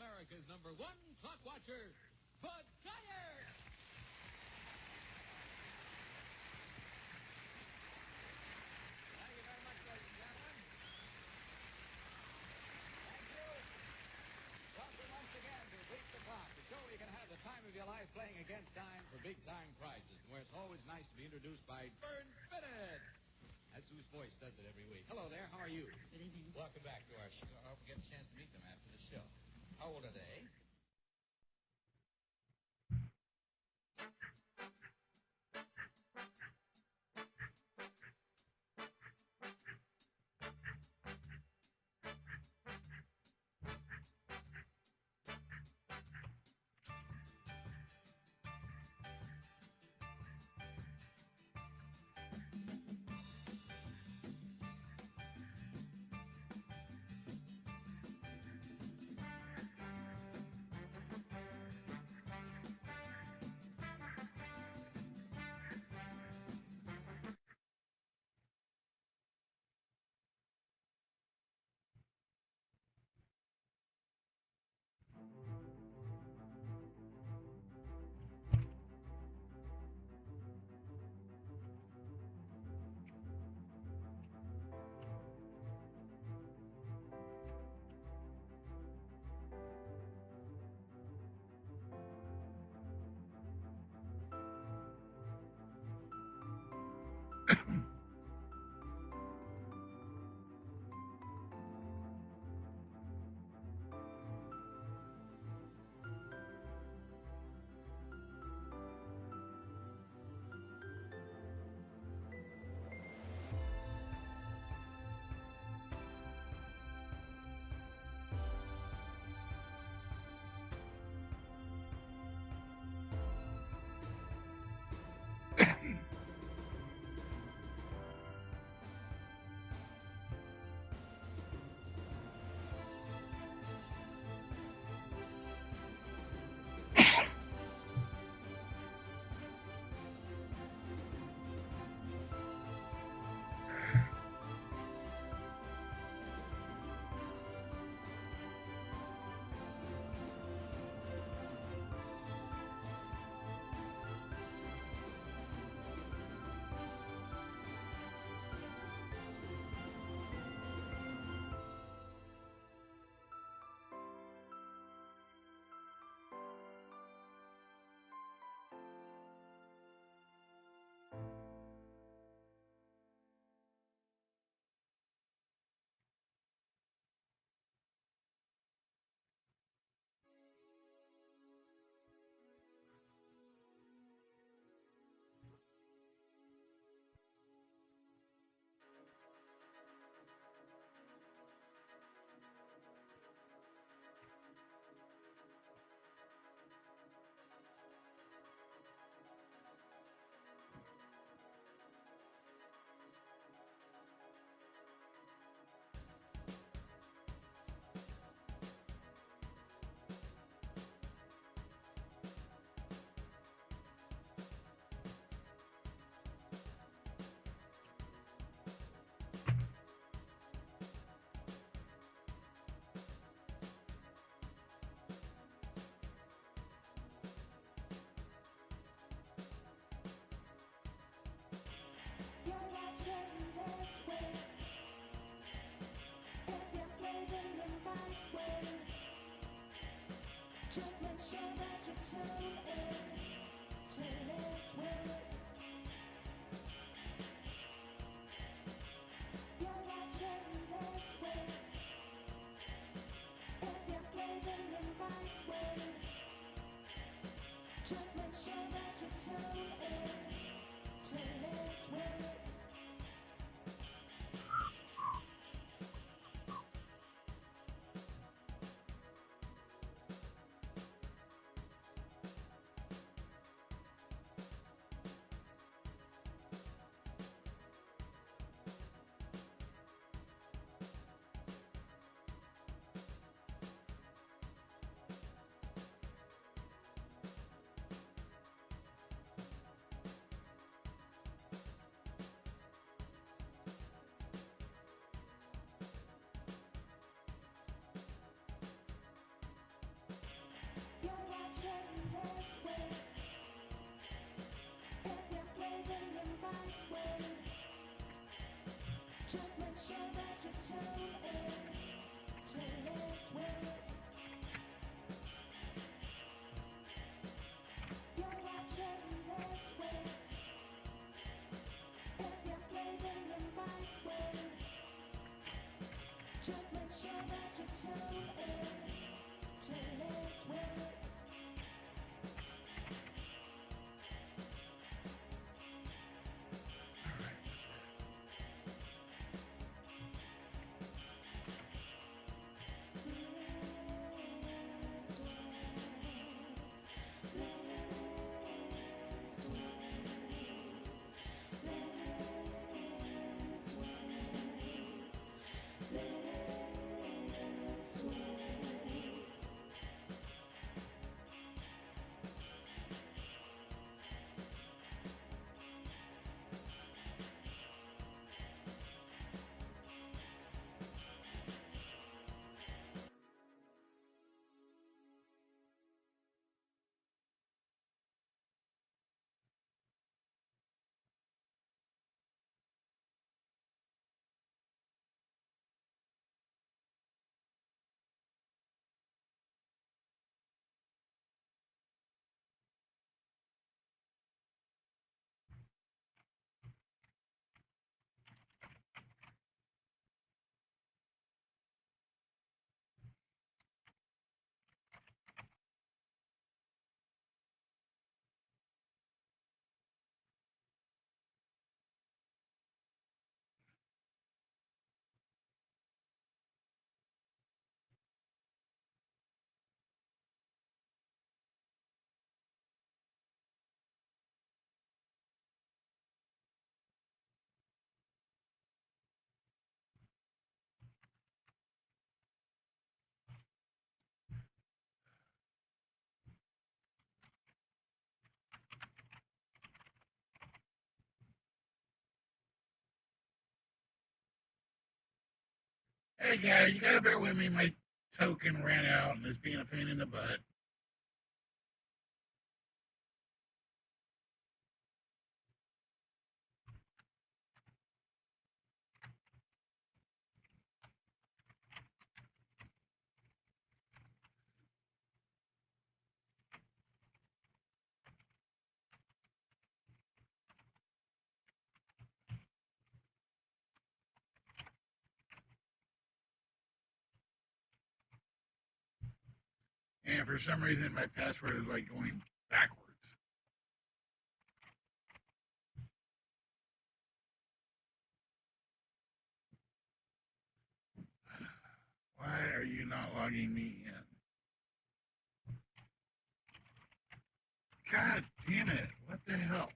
America's #1 clock watcher, Bud Dyer. Thank you very much, ladies and gentlemen. Thank you. Welcome once again to Beat the Clock, the show where you can have the time of your life playing against time for big-time prizes, and where it's always nice to be introduced by Vern Bennett. That's whose voice does it every week. Hello there, how are you? Good evening. Welcome back to our show. I hope we get a chance to meet them after the show. How old are they? Just make sure that you tune in to List Wits. You're watching List Wits. If you're blaming the right way, just make sure that you tune in to List Wits. Just make sure that you tune in to List Wits. You're watching List Wits. If you play them the right way, just make sure that you tune in to List Wits. Hey guys, you gotta bear with me. My token ran out and it's being a pain in the butt. And for some reason, my password is like going backwards. Why are you not logging me in? God damn it. What the hell?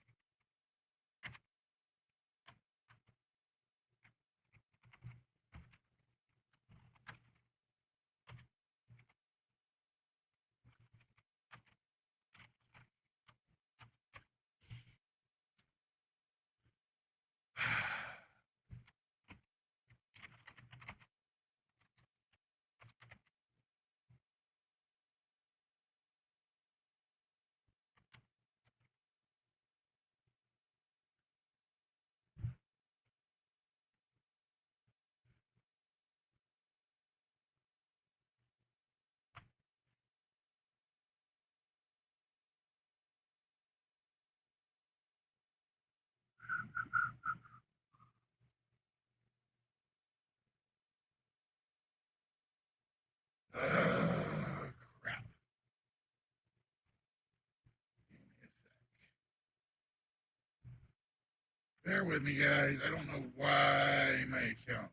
Crap. Give me a sec. Bear with me, guys. I don't know why my account.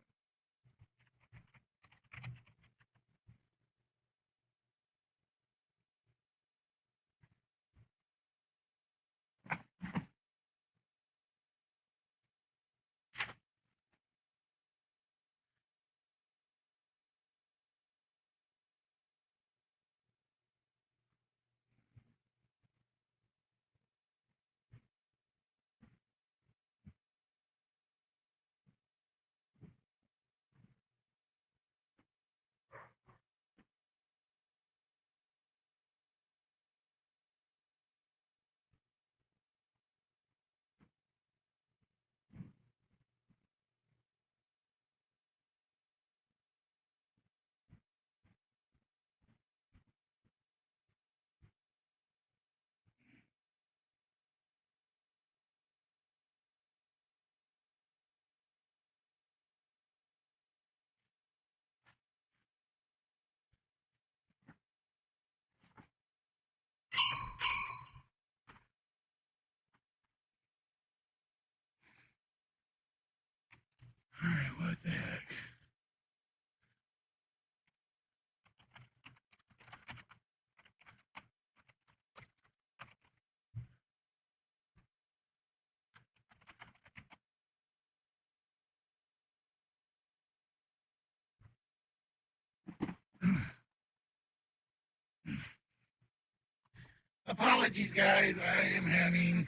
Apologies, guys. I am having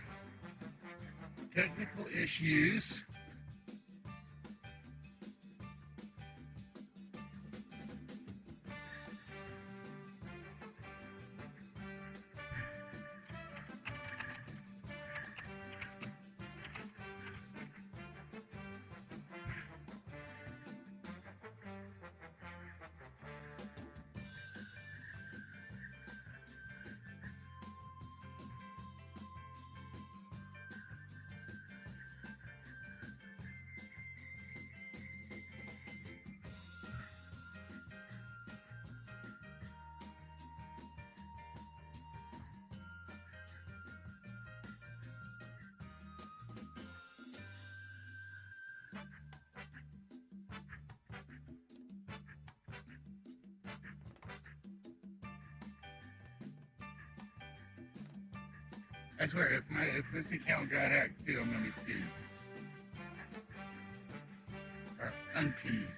technical issues. I swear, if this account got hacked too, I'm gonna be pissed. Or unpeased.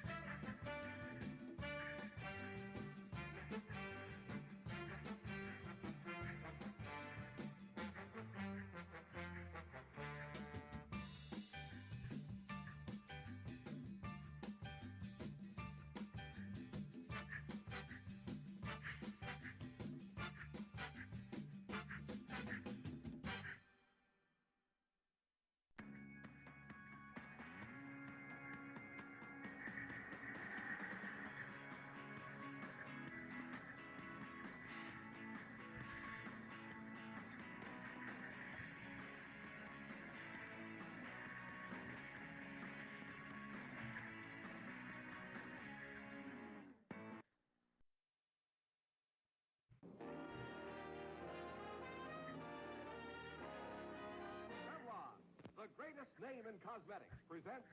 The greatest name in cosmetics presents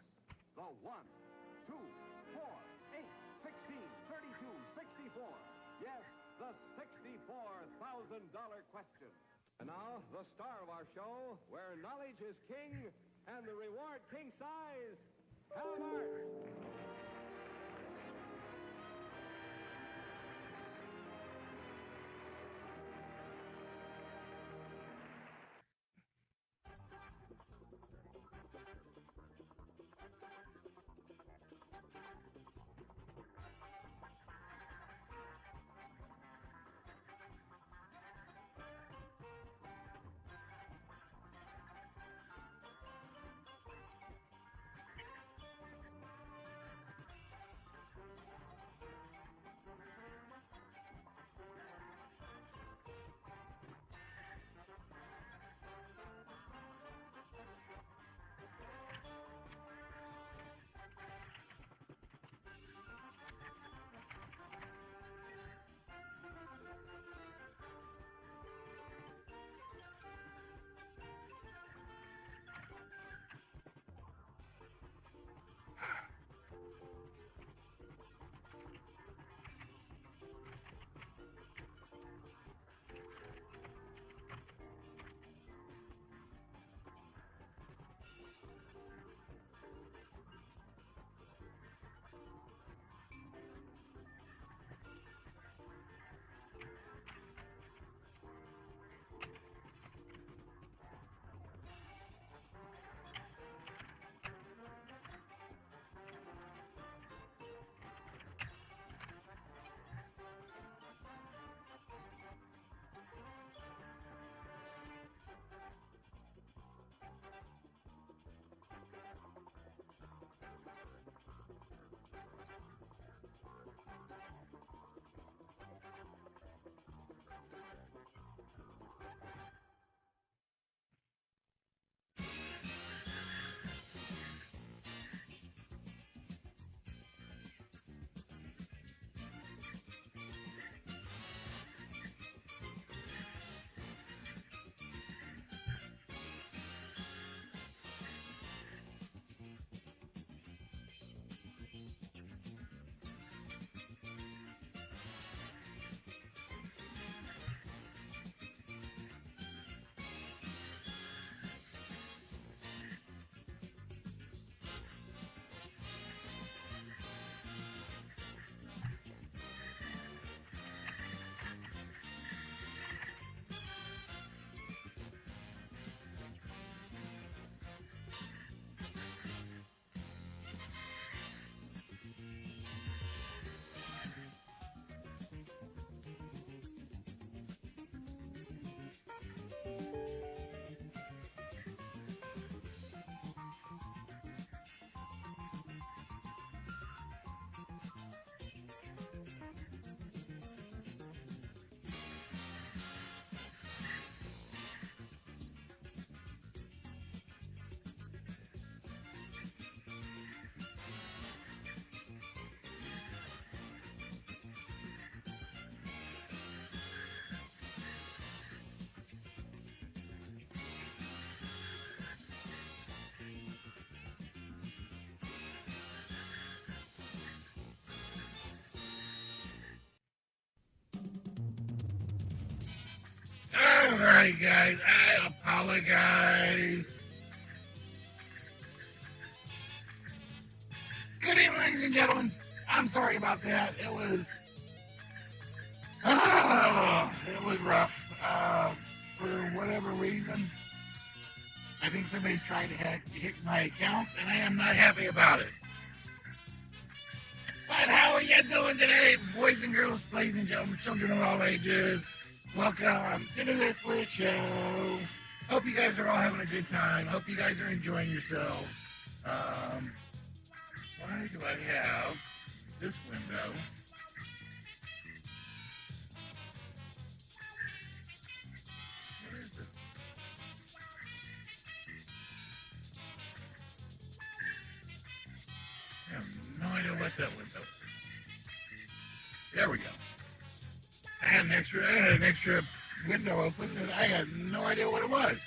the 1, 2, 4, 8, 16, 32, 64. Yes, the $64,000 question. And now, the star of our show, where knowledge is king and the reward king size, Hal Marks. right, guys. I apologize. Good evening, ladies and gentlemen. I'm sorry about that. It was rough. For whatever reason, I think somebody's trying to hit my accounts, and I am not happy about it. But how are you doing today, boys and girls, ladies and gentlemen, children of all ages? Welcome to the Wits Show. Hope you guys are all having a good time. Hope you guys are enjoying yourself. Why do I have this window? What is this? I have no idea what that window is. There we go. I had an extra window open and I had no idea what it was.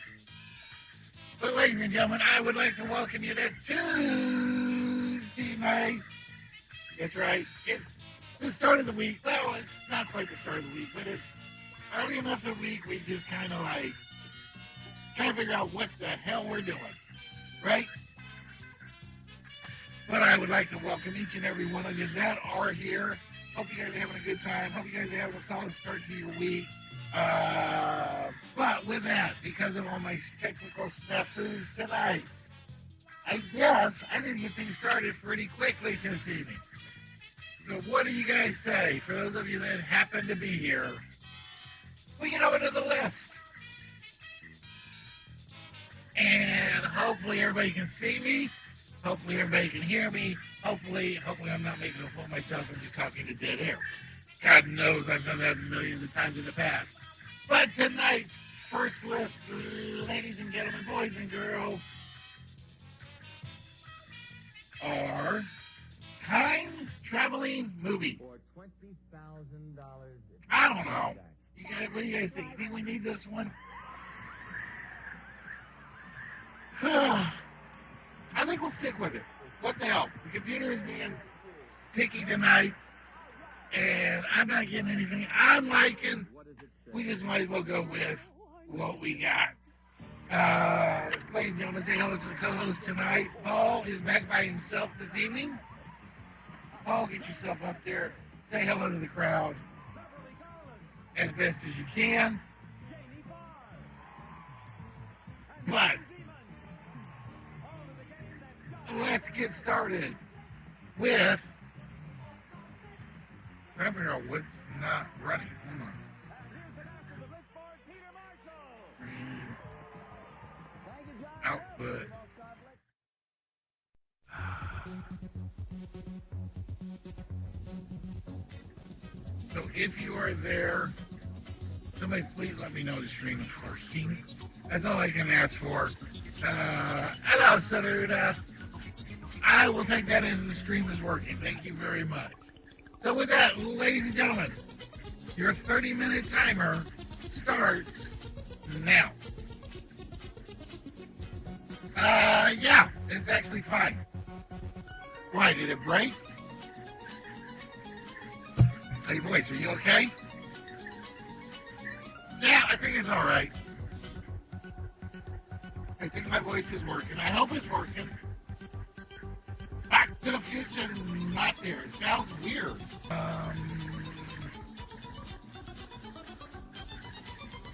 But ladies and gentlemen, I would like to welcome you to Tuesday night. That's right. It's the start of the week. Well, it's not quite the start of the week, but it's early enough in the week we just kind of like trying to figure out what the hell we're doing, right? But I would like to welcome each and every one of you that are here. Hope you guys are having a good time. Hope you guys are having a solid start to your week. But with that, because of all my technical snafus tonight, I guess I didn't get things started pretty quickly this evening. So what do you guys say? For those of you that happen to be here, we get over to the list. And hopefully everybody can see me. Hopefully everybody can hear me. Hopefully I'm not making a fool of myself and just talking to dead air. God knows I've done that millions of times in the past. But tonight's first list, ladies and gentlemen, boys and girls, are time-traveling movies. For $20,000. I don't know. What do you guys think? You think we need this one? I think we'll stick with it. What the hell? The computer is being picky tonight, and I'm not getting anything I'm liking. We just might as well go with what we got. Ladies and gentlemen, say hello to the co-host tonight. Paul is back by himself this evening. Paul, get yourself up there. Say hello to the crowd as best as you can. But let's get started with. I figure out what's not running. Hold on. Output. So if you are there, somebody please let me know the stream is working. That's all I can ask for. Hello, Saruda. I will take that as the stream is working. Thank you very much. So with that, ladies and gentlemen, your 30-minute timer starts now. Yeah, it's actually fine. Why, did it break? Hey, voice, are you okay? Yeah, I think it's all right. I think my voice is working. I hope it's working. Back to the Future, not there. It sounds weird.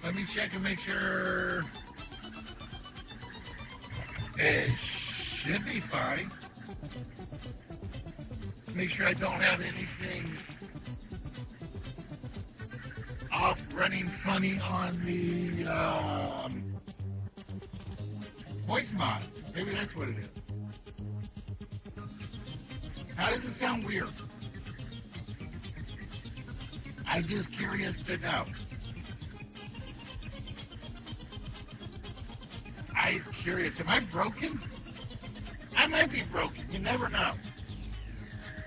Let me check and make sure. It should be fine. Make sure I don't have anything off running funny on the voice mod. Maybe that's what it is. How does it sound weird? I'm just curious to know. I'm curious. Am I broken? I might be broken. You never know.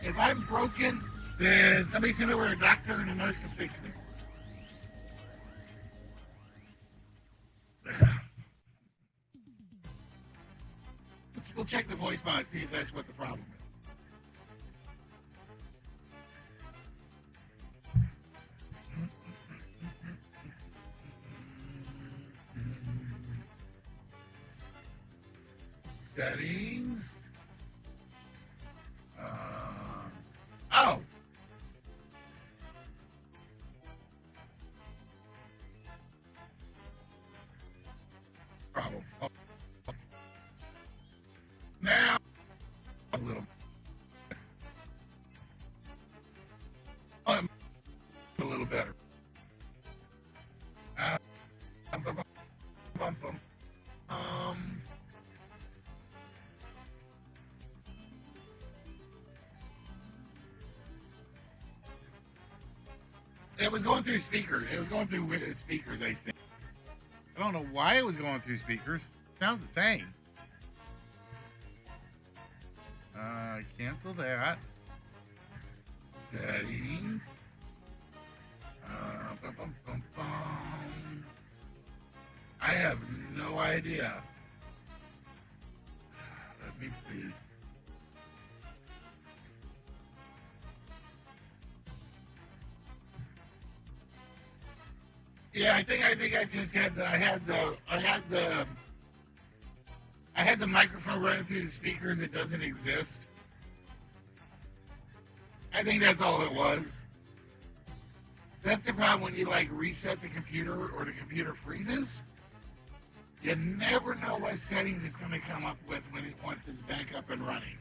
If I'm broken, then somebody send over a doctor and a nurse to fix me. We'll check the voice mod and see if that's what the problem is. settings. Oh. Problem. Oh. Now, a little. A little better. Bum, bum, bum, bum. It was going through speakers. It was going through speakers, I think. I don't know why it was going through speakers. Sounds the same. Cancel that. Settings. Bum, bum, bum, bum. I have no idea. Let me see. Yeah, I think I just had the microphone running through the speakers. It doesn't exist. I think that's all it was. That's the problem when you like reset the computer or the computer freezes. You never know what settings it's going to come up with once it's back up and running.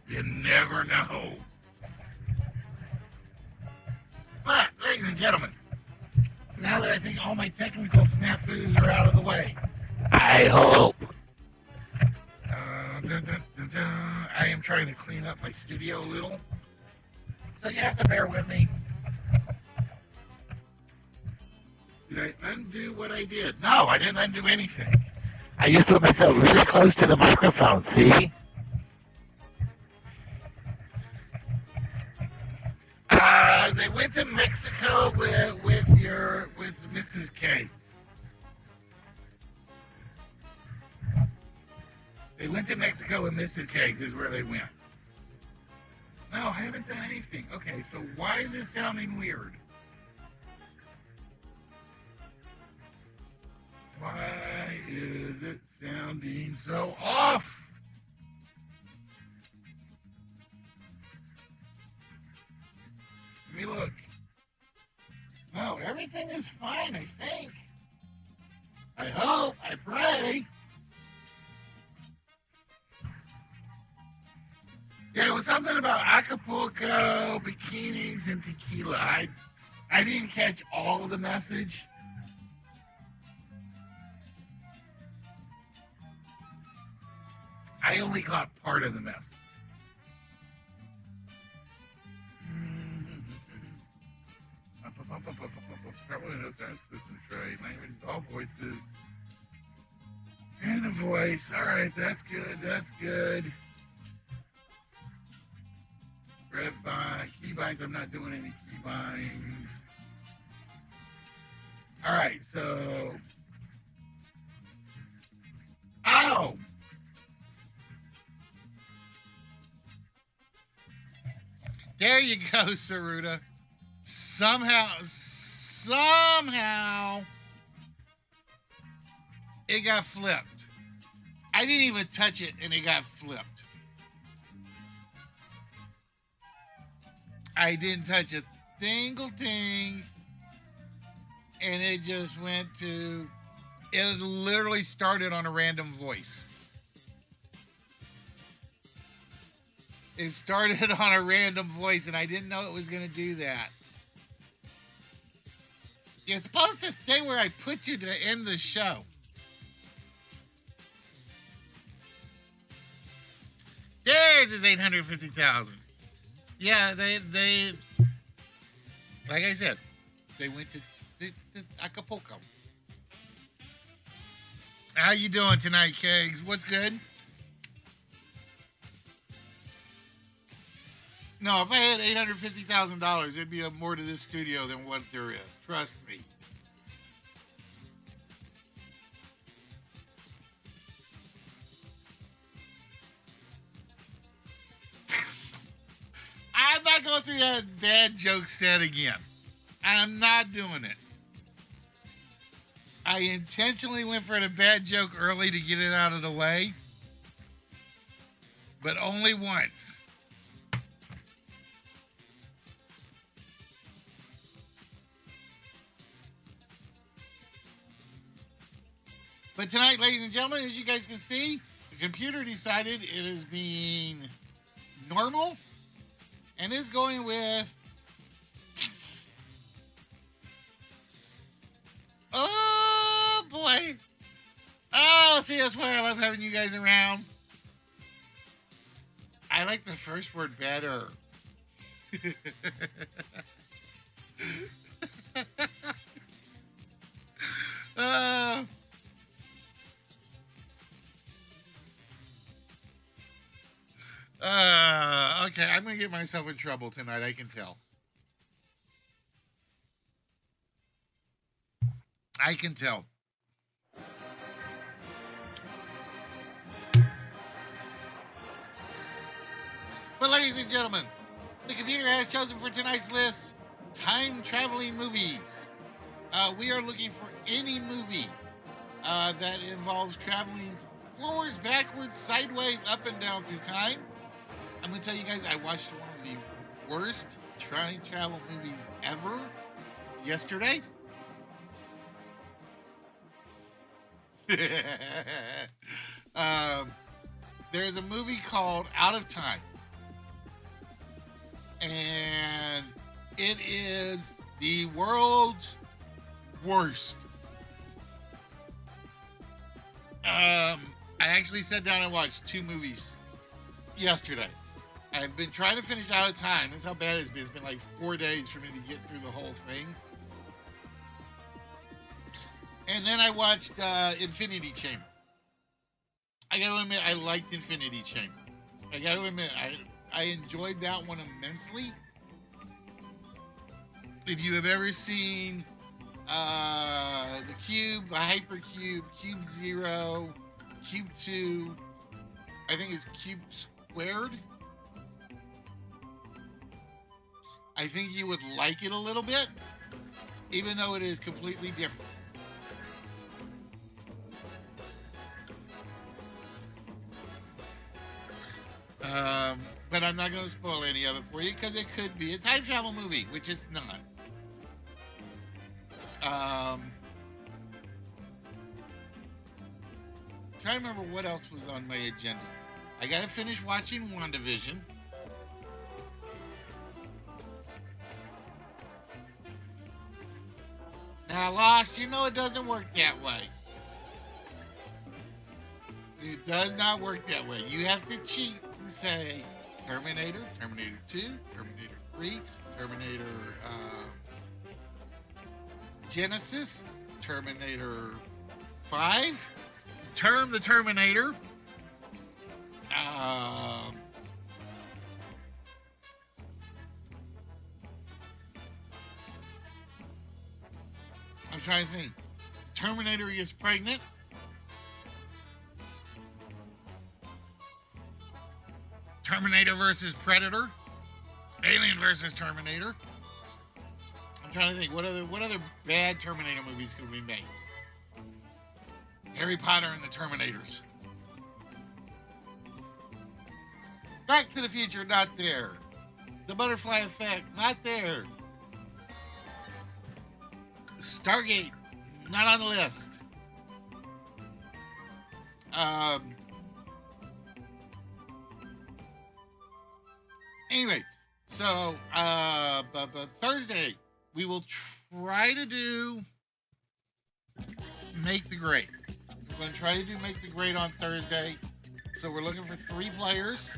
You never know. But, ladies and gentlemen, now that I think all my technical snafus are out of the way, I hope. I am trying to clean up my studio a little, so you have to bear with me. Did I undo what I did? No, I didn't undo anything. I just put myself really close to the microphone, see? They went to Mexico with Mrs. K. They went to Mexico with Mrs. Keggs is where they went. No, I haven't done anything. Okay, so why is this sounding weird? Why is it sounding so off? Let me look. No, everything is fine, I think. I hope, I pray. Yeah, it was something about Acapulco, bikinis, and tequila. I didn't catch all of the message. I only caught part of the message. All voices. And a voice. All right, that's good. That's good. Rev bind, keybinds. I'm not doing any keybinds. All right, so. Ow! There you go, Saruta. Somehow, it got flipped. I didn't even touch it, and it got flipped. I didn't touch a single thing, and it just went to. It literally started on a random voice. It started on a random voice, and I didn't know it was going to do that. You're supposed to stay where I put you to end the show. There's his 850,000. Yeah, they, like I said, they went to Acapulco. How you doing tonight, Kegs? What's good? No, if I had $850,000, there'd be more to this studio than what there is. Trust me. I'm not going through that bad joke set again. I'm not doing it. I intentionally went for the bad joke early to get it out of the way. but only once. But tonight, ladies and gentlemen, as you guys can see, the computer decided it is being normal and is going with... Oh, boy. Oh, see, that's why I love having you guys around. I like the first word better. Okay, I'm going to get myself in trouble tonight, I can tell. I can tell. But ladies and gentlemen, the computer has chosen for tonight's list time-traveling movies. We are looking for any movie that involves traveling forwards, backwards, sideways, up and down through time. I'm going to tell you guys, I watched one of the worst time-travel movies ever yesterday. There's a movie called Out of Time. And it is the world's worst. I actually sat down and watched 2 movies yesterday. I've been trying to finish Out of Time. That's how bad it's been. It's been like 4 days for me to get through the whole thing. And then I watched Infinity Chamber. I gotta admit, I liked Infinity Chamber. I gotta admit, I enjoyed that one immensely. If you have ever seen the Cube, the Hypercube, Cube Zero, Cube 2, I think it's Cube Squared. I think you would like it a little bit, even though it is completely different. But I'm not going to spoil any of it for you because it could be a time travel movie, which it's not. Trying to remember what else was on my agenda. I got to finish watching WandaVision. Now, Lost, you know it doesn't work that way. It does not work that way. You have to cheat and say Terminator, Terminator 2, Terminator 3, Terminator Genesis, Terminator 5, Term the Terminator, I'm trying to think. Terminator gets pregnant. Terminator versus Predator. Alien versus Terminator. I'm trying to think, what other bad Terminator movies could we make? Harry Potter and the Terminators. Back to the Future, not there. The Butterfly Effect, not there. Stargate, not on the list. Anyway, so but Thursday we will try to do Make the Grade. We're going to try to do Make the Grade on Thursday. So we're looking for 3 players.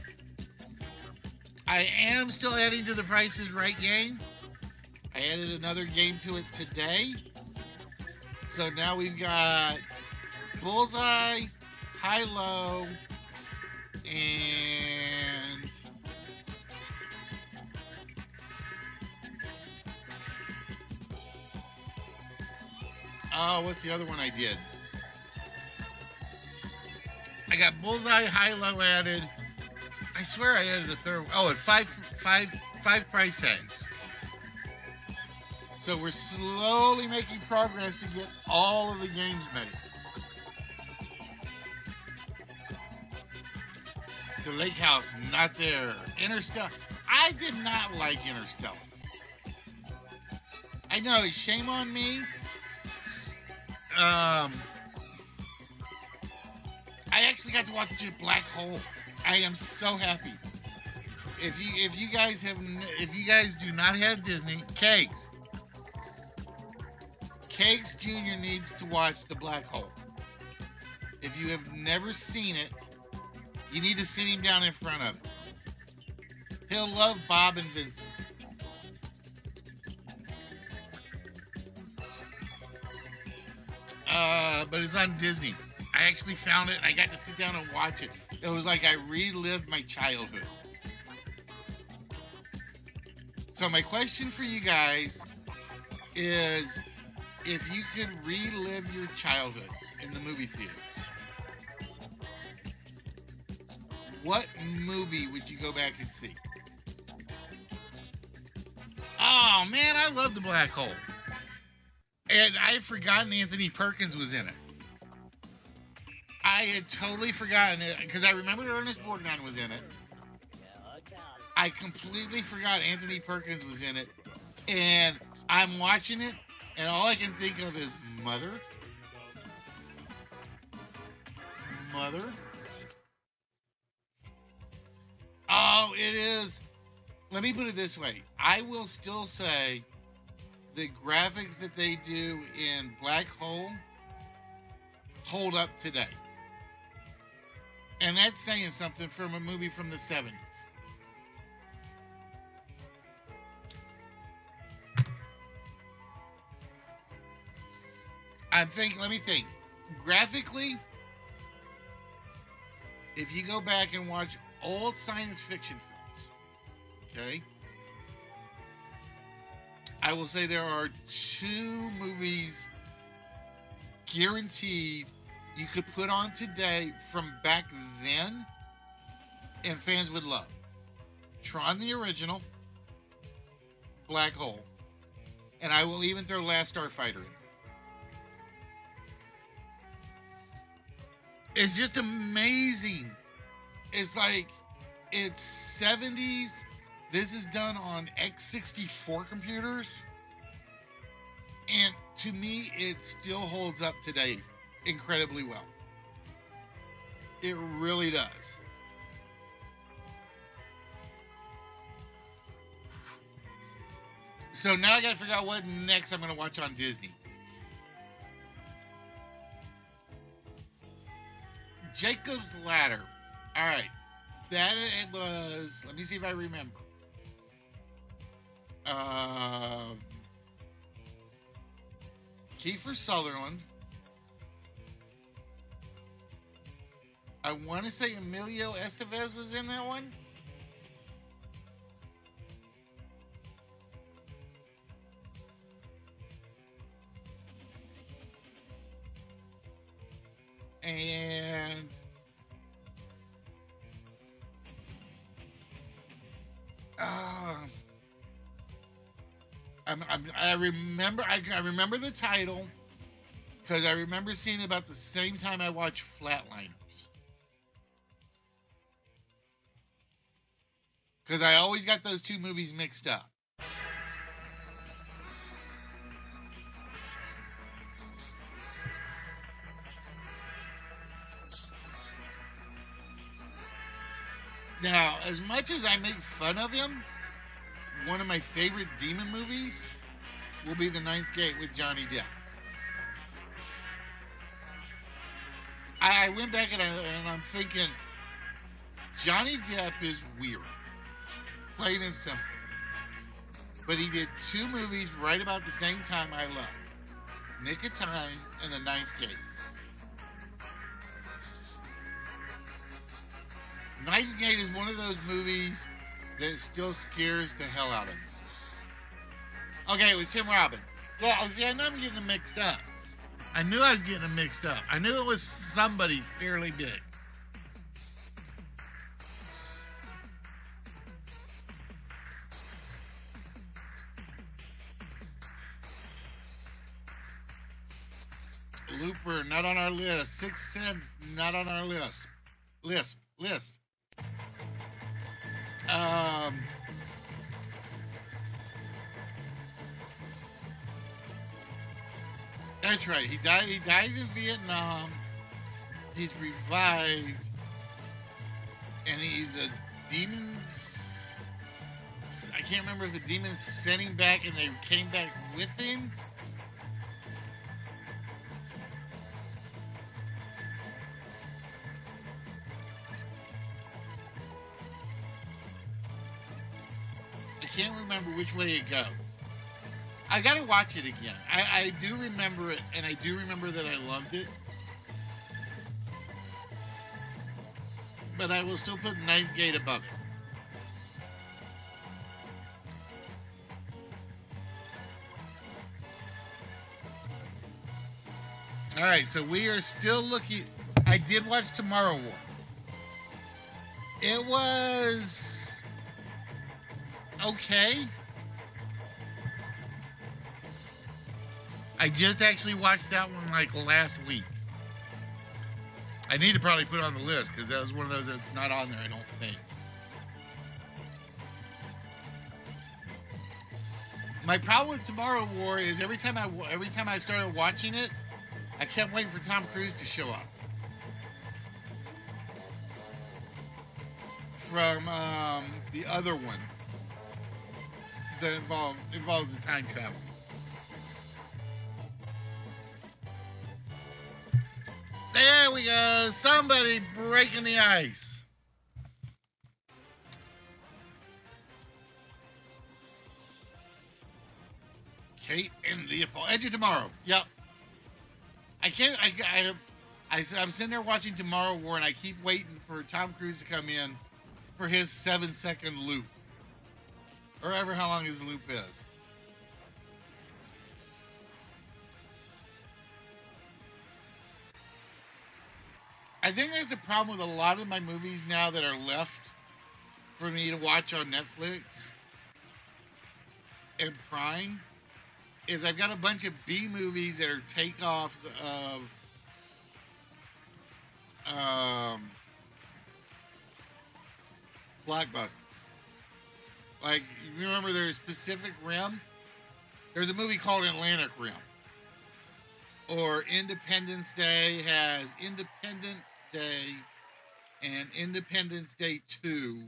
I am still adding to the Price is Right game. I added another game to it today. So now we've got Bullseye, High-Low, and what's the other one I did? I got Bullseye, High-Low added. I swear I added a third. Oh, and five price tags. So we're slowly making progress to get all of the games made. The Lake House, not there. Interstellar. I did not like Interstellar. I know, shame on me. I actually got to watch Black Hole. I am so happy. If you guys do not have Disney, Kegs Jr. needs to watch The Black Hole. If you have never seen it, you need to sit him down in front of it. He'll love Bob and Vincent. But it's on Disney. I actually found it. I got to sit down and watch it. It was like I relived my childhood. So my question for you guys is, if you could relive your childhood in the movie theaters, what movie would you go back and see? Oh man, I love The Black Hole. And I had forgotten Anthony Perkins was in it. I had totally forgotten it because I remembered Ernest Borgnine was in it. I completely forgot Anthony Perkins was in it. And I'm watching it, and all I can think of is Mother. Oh, it is. Let me put it this way. I will still say the graphics that they do in Black Hole hold up today. And that's saying something from a movie from the 70s. Let me think. Graphically, if you go back and watch old science fiction films, okay, I will say there are 2 movies guaranteed you could put on today from back then and fans would love. Tron the original, Black Hole, and I will even throw Last Starfighter in. It's just amazing. It's like, it's 70s. This is done on X64 computers. And to me, it still holds up today incredibly well. It really does. So now I gotta figure out what next I'm gonna watch on Disney. Jacob's Ladder. All right. That it was, let me see if I remember. Kiefer Sutherland. I want to say Emilio Estevez was in that one. And I remember the title because I remember seeing it about the same time I watched Flatliners. Because I always got those 2 movies mixed up. Now, as much as I make fun of him, one of my favorite demon movies will be The Ninth Gate with Johnny Depp. I went back and I'm thinking, Johnny Depp is weird. Plain and simple. But he did 2 movies right about the same time I love. Nick of Time and The Ninth Gate. Ninth Gate is one of those movies that still scares the hell out of me. Okay, it was Tim Robbins. Yeah, see, I know I'm getting them mixed up. I knew I was getting them mixed up. I knew it was somebody fairly big. Looper, not on our list. Sixth Sense, not on our list. List. That's right. He dies in Vietnam. He's revived, and the demons. I can't remember if the demons sent him back and they came back with him. I can't remember which way it goes. I gotta watch it again. I do remember it, and I do remember that I loved it. But I will still put Ninth Gate above it. All right, so we are still looking. I did watch Tomorrow War. It was okay. I just actually watched that one like last week. I need to probably put it on the list because that was one of those that's not on there, I don't think. My problem with Tomorrow War is every time I started watching it, I kept waiting for Tom Cruise to show up. From the other one that involves the time travel. There we go. Somebody breaking the ice. Kate and Leopold. Edge of Tomorrow. Yep. I'm sitting there watching Tomorrow War, and I keep waiting for Tom Cruise to come in for his 7-second loop. Or ever how long his loop is. I think that's a problem with a lot of my movies now that are left for me to watch on Netflix and Prime, is I've got a bunch of B movies that are takeoffs of blockbusters. Like, you remember there's Pacific Rim? There's a movie called Atlantic Rim. Or Independence Day has Independence Day and Independence Day 2.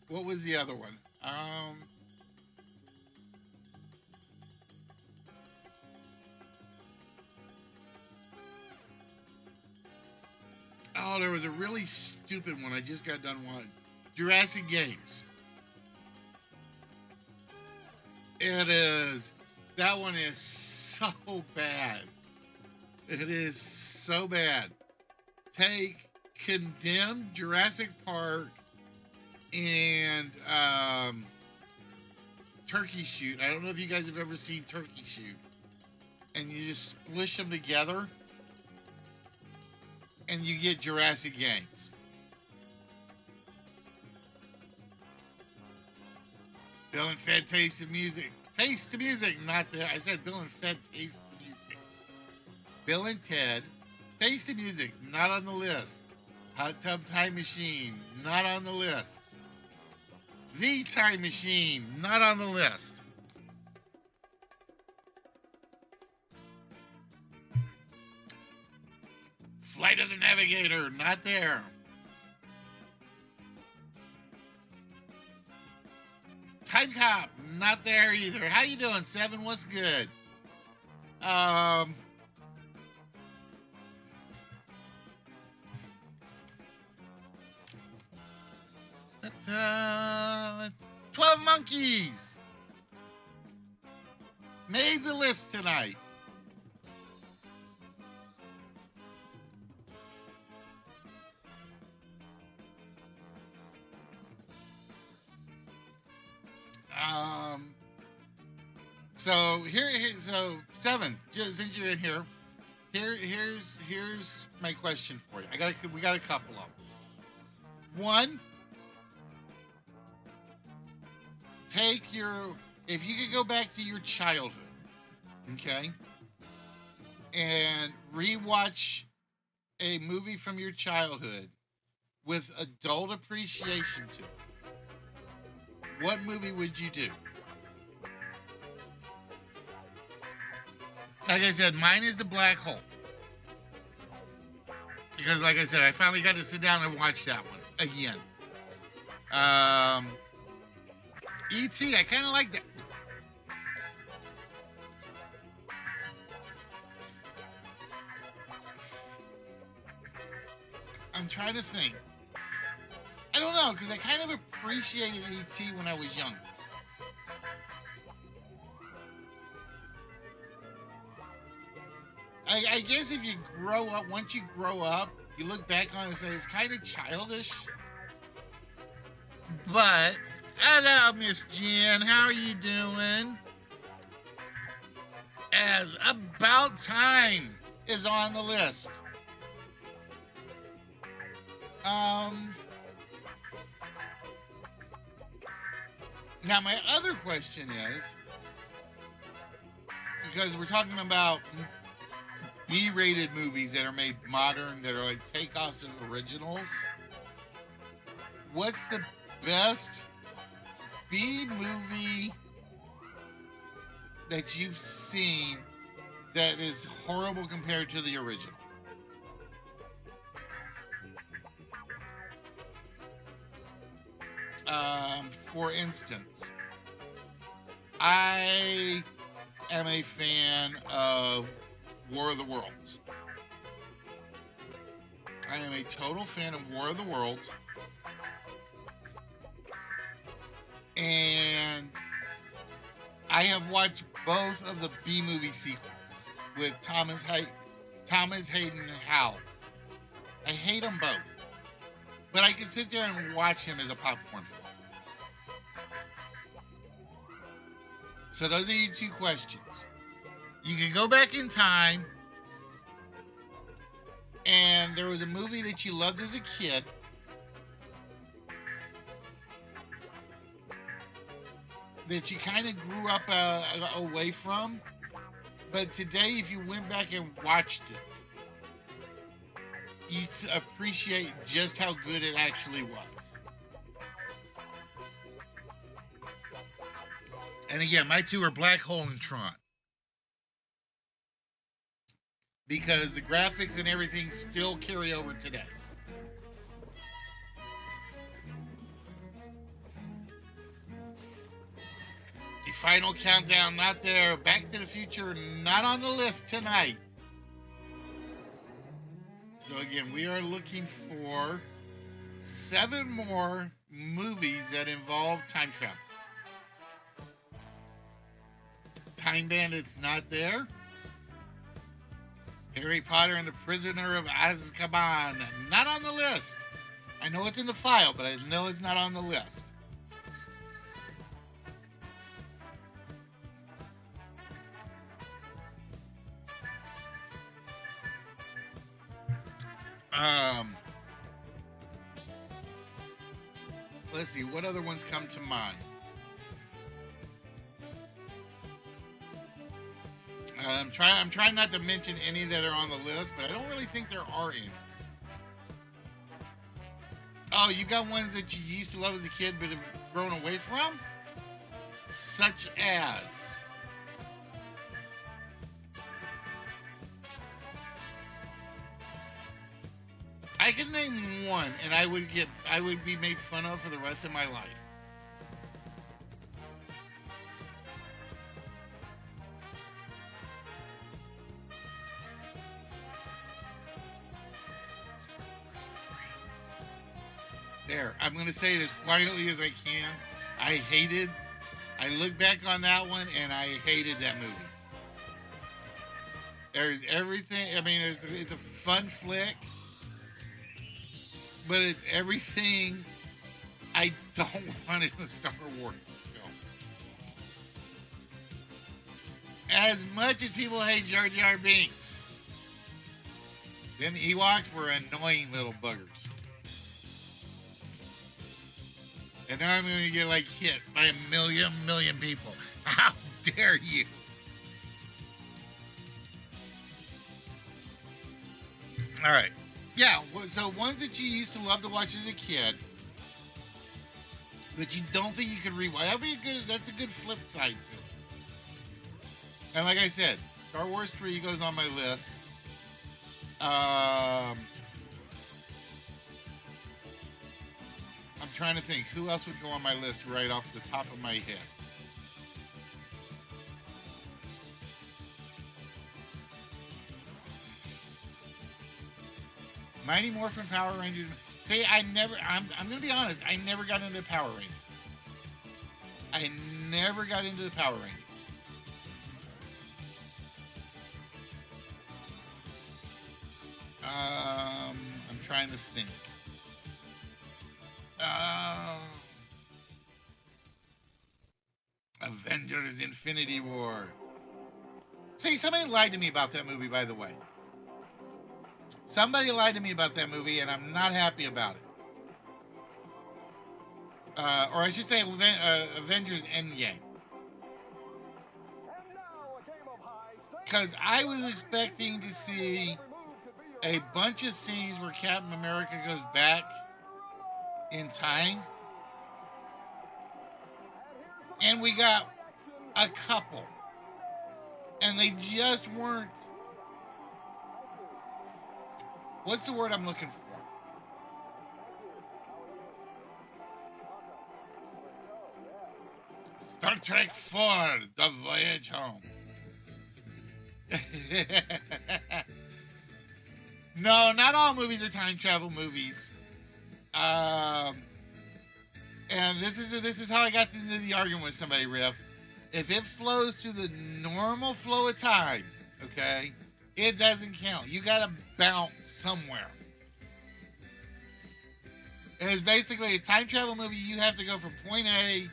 What was the other one? Oh, there was a really stupid one I just got done watching. Jurassic Games. It is. That one is so bad. It is so bad. Take Condemned, Jurassic Park, and Turkey Shoot. I don't know if you guys have ever seen Turkey Shoot. And you just splish them together, and you get Jurassic Games. Bill and Fed Taste of Music. Taste the Music, not the... I said Bill and Fed Taste the Music. Bill and Ted, Taste the Music, not on the list. Hot Tub Time Machine, not on the list. The Time Machine, not on the list. Flight of the Navigator, not there. Time Cop, not there either. How you doing, Seven? What's good? Uh, 12 Monkeys made the list tonight. So Seven, just since you're in here, here's my question for you. We got a couple of them. One, if you could go back to your childhood, okay, and rewatch a movie from your childhood with adult appreciation to it, what movie would you do? Like I said, mine is The Black Hole. Because, like I said, I finally got to sit down and watch that one again. E.T., I kind of like that. I'm trying to think. I don't know, because I kind of appreciated E.T. when I was young. I guess if you grow up, once you grow up, you look back on it and say it's kind of childish. But, hello, Miss Jen, how are you doing? As About Time is on the list. Now my other question is, because we're talking about B-rated movies that are made modern, that are like takeoffs of originals, what's the best B movie that you've seen that is horrible compared to the original? For instance, I am a fan of War of the Worlds. I am a total fan of War of the Worlds. And I have watched both of the B-movie sequels with Thomas Hayden Howe. I hate them both. But I can sit there and watch him as a popcorn film. So those are your two questions. You can go back in time, and there was a movie that you loved as a kid, that you kind of grew up away from, but today if you went back and watched it, you appreciate just how good it actually was. And again, my two are Black Hole and Tron. Because the graphics and everything still carry over today. The final countdown, not there. Back to the Future, not on the list tonight. So again, we are looking for 7 more movies that involve time travel. Time Bandit's not there. Harry Potter and the Prisoner of Azkaban, not on the list. I know it's in the file, but I know it's not on the list. Let's see, what other ones come to mind? I'm trying not to mention any that are on the list, but I don't really think there are any. Oh, you got ones that you used to love as a kid but have grown away from? Such as... I can name one, and I would be made fun of for the rest of my life. There, I'm going to say it as quietly as I can. I look back on that one and I hated that movie. There's everything, I mean, it's a fun flick, but it's everything I don't want in a Star Wars film. As much as people hate Jar Jar Binks, them Ewoks were annoying little buggers. And now I'm going to get like hit by a million people. How dare you? All right. Yeah, so ones that you used to love to watch as a kid, but you don't think you could rewatch. That's a good flip side to it. And like I said, Star Wars 3 goes on my list. I'm trying to think who else would go on my list right off the top of my head. Mighty Morphin Power Rangers. See, I'm gonna be honest, I never got into Power Rangers. I never got into the Power Rangers. I'm trying to think. Avengers Infinity War. See, somebody lied to me about that movie, by the way. Somebody lied to me about that movie, and I'm not happy about it. Or I should say Avengers Endgame. Because I was expecting to see a bunch of scenes where Captain America goes back in time. And we got a couple. And they just weren't. What's the word I'm looking for? Star Trek 4, The Voyage Home. No, not all movies are time travel movies. And this is how I got into the argument with somebody, Riff. If it flows to the normal flow of time, okay, it doesn't count. You gotta bounce somewhere. It's basically a time travel movie. You have to go from point A,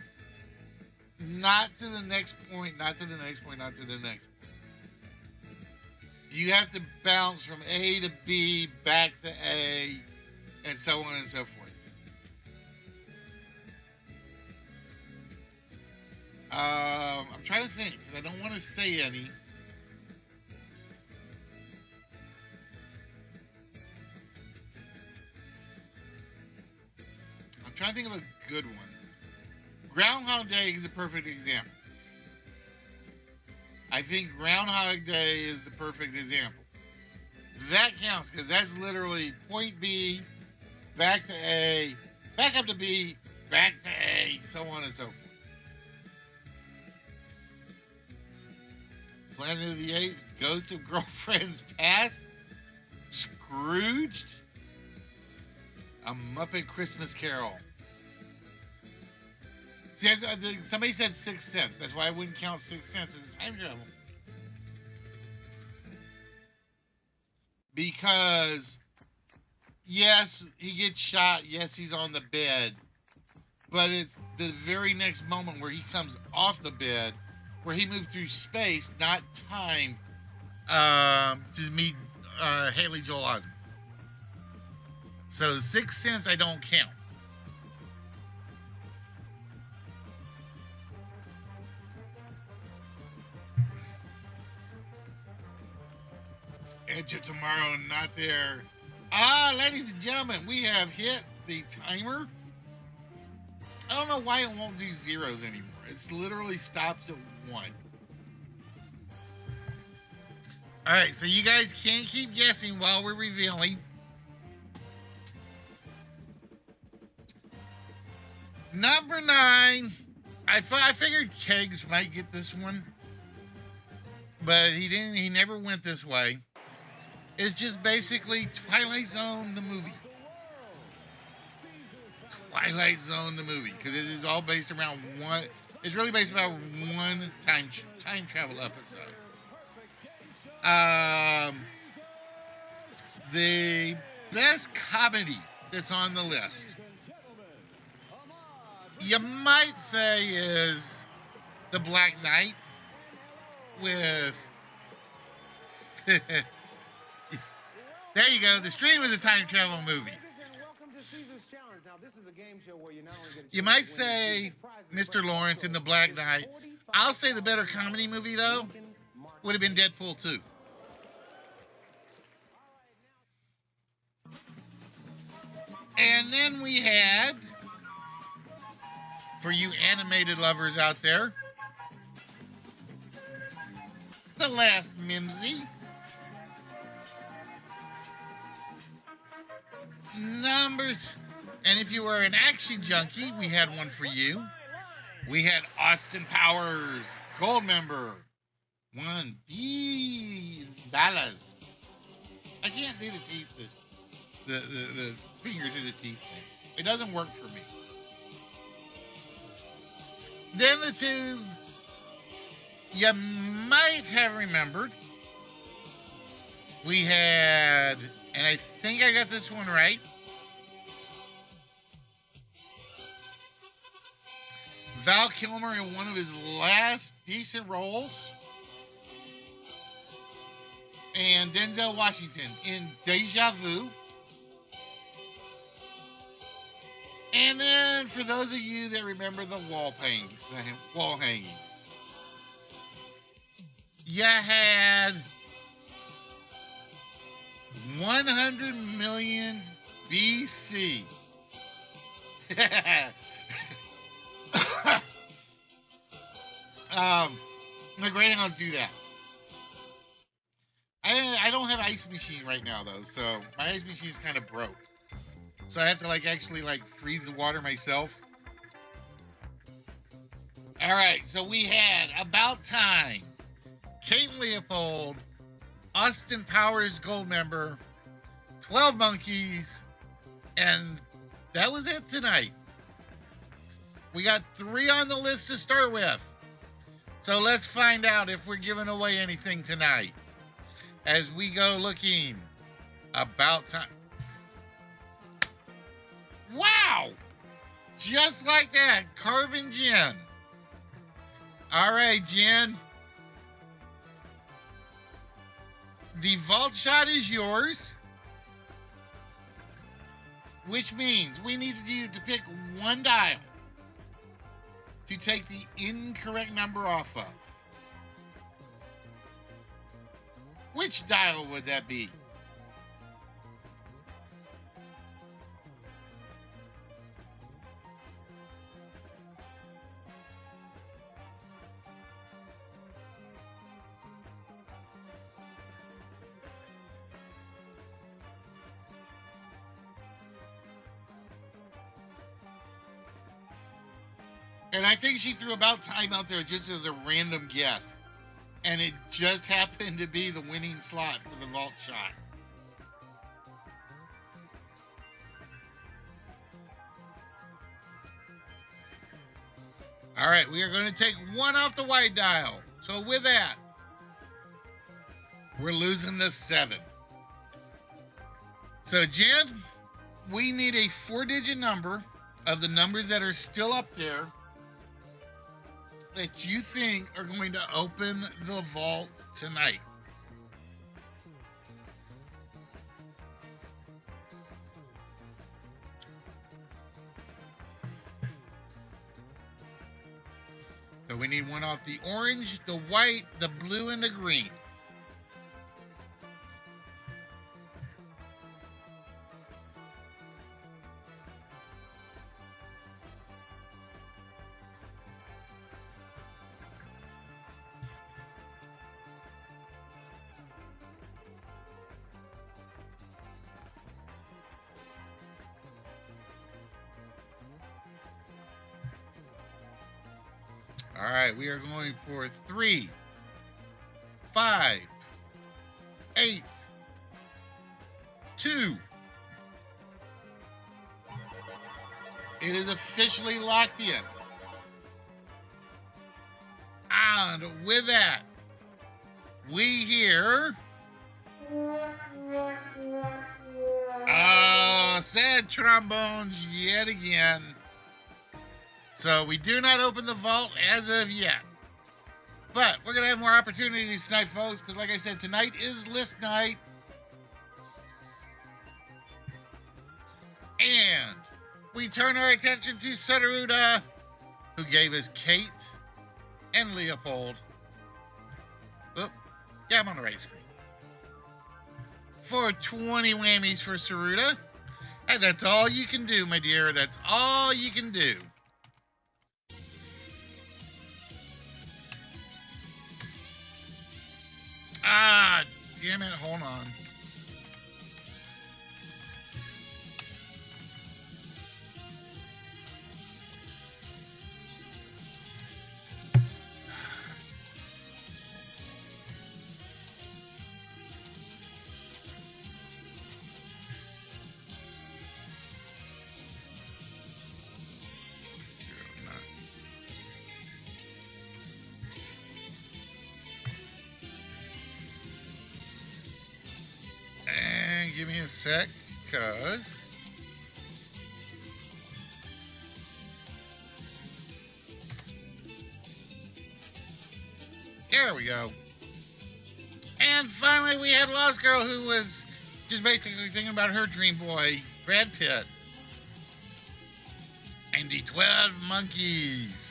not to the next point, not to the next point, not to the next point. You have to bounce from A to B, back to A, and so on and so forth. I'm trying to think, because I don't want to say any. I'm trying to think of a good one. Groundhog Day is a perfect example. I think Groundhog Day is the perfect example. That counts, because that's literally point B, back to A, back up to B, back to A, so on and so forth. Planet of the Apes, Ghost of Girlfriend's Past, Scrooged, A Muppet Christmas Carol. See, somebody said Sixth Sense. That's why I wouldn't count Sixth Sense as time travel. Because, yes, he gets shot. Yes, he's on the bed. But it's the very next moment where he comes off the bed, where he moved through space, not time, to meet Haley Joel Osment. So Sixth Sense, I don't count. Edge of Tomorrow, not there. Ladies and gentlemen, we have hit the timer. I don't know why it won't do zeros anymore. It literally stops at 1. All right, so you guys can't keep guessing while we're revealing. Number 9. I figured Kegs might get this one, but he didn't. He never went this way. It's just basically Twilight Zone, the movie. Twilight Zone, the movie, because it is all based around one. It's really based around one time travel episode. The best comedy that's on the list, you might say, is The Black Knight with. There you go. The Stream is a time travel movie. You might say Mr. Lawrence in The Black Knight. I'll say the better comedy movie, though, would have been Deadpool 2. And then we had, for you animated lovers out there, The Last Mimsy. Numbers. And if you were an action junkie, we had one for you. We had Austin Powers, Gold Member, $1 dollars. I can't do the teeth, the finger to the teeth thing. It doesn't work for me. Then the two you might have remembered. We had, and I think I got this one right, Val Kilmer in one of his last decent roles, and Denzel Washington in Deja Vu. And then for those of you that remember the wall hangings, you had 100 million BC. The Greyhounds do that. I don't have an ice machine right now though, so my ice machine is kind of broke. So I have to actually freeze the water myself. All right, so we had About Time, Kate Leopold, Austin Powers Gold Member, 12 Monkeys, and that was it tonight. We got 3 on the list to start with. So let's find out if we're giving away anything tonight as we go looking. About Time. Wow! Just like that, Carvin Jen. All right, Jen. The vault shot is yours, which means we needed you to pick one dial to take the incorrect number off of. Which dial would that be? And I think she threw About Time out there just as a random guess. And it just happened to be the winning slot for the vault shot. All right, we are going to take one off the white dial. So with that, we're losing the 7. So Jen, we need a 4-digit number of the numbers that are still up there that you think are going to open the vault tonight. So we need one off the orange, the white, the blue, and the green. All right, we are going for 3, 5, 8, 2. It is officially locked in. And with that, we hear sad trombones yet again. So we do not open the vault as of yet. But we're going to have more opportunities tonight, folks, because like I said, tonight is list night. And we turn our attention to Saruda, who gave us Kate and Leopold. Oop, yeah, I'm on the right screen. For 20 whammies for Saruda. And that's all you can do, my dear. That's all you can do. Ah, damn it. Hold on. And give me a sec, cuz. There we go. And finally, we had Lost Girl, who was just basically thinking about her dream boy, Brad Pitt. And the 12 Monkeys.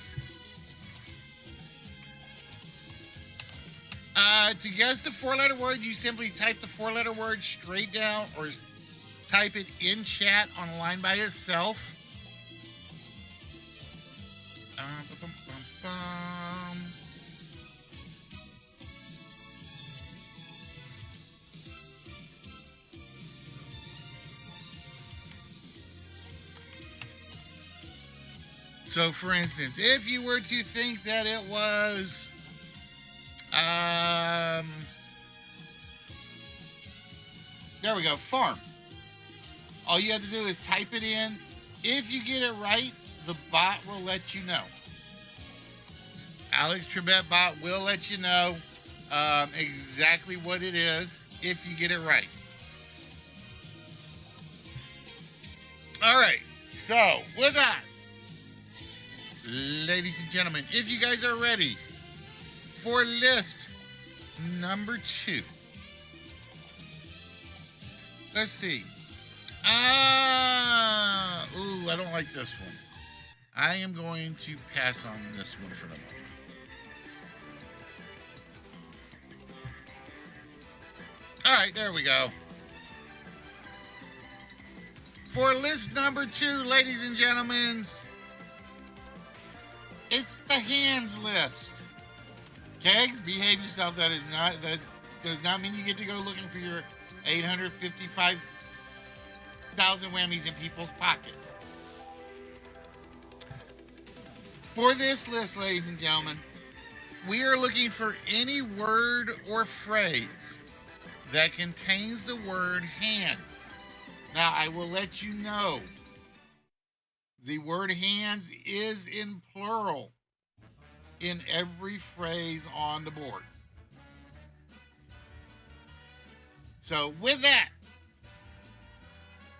To guess the four-letter word, you simply type the four-letter word straight down or type it in chat on a line by itself. So, for instance, if you were to think that it was, there we go, farm. All you have to do is type it in. If you get it right, the bot will let you know. Alex Trebet bot will let you know exactly what it is if you get it right. All right, so with that, ladies and gentlemen, if you guys are ready for list number 2. Let's see. I don't like this one. I am going to pass on this one for the moment. All right, there we go. For list number 2, ladies and gentlemen, it's the hands list. Kegs, behave yourself. That does not mean you get to go looking for your 855,000 whammies in people's pockets. For this list, ladies and gentlemen, we are looking for any word or phrase that contains the word hands. Now, I will let you know the word hands is in plural in every phrase on the board. So with that,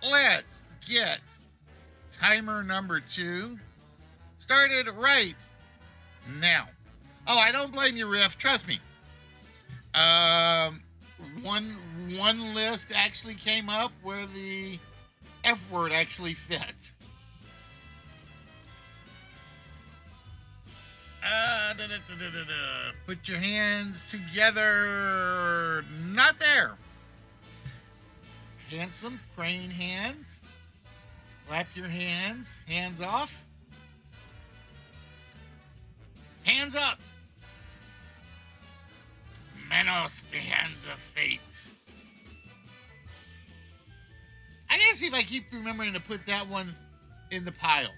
let's get timer number 2 started right now. Oh, I don't blame you, Riff. Trust me. One list actually came up where the F word actually fit. Put your hands together. Not there. Handsome praying hands. Clap your hands. Hands off. Hands up. Menos, the hands of fate. I gotta see if I keep remembering to put that one in the pile.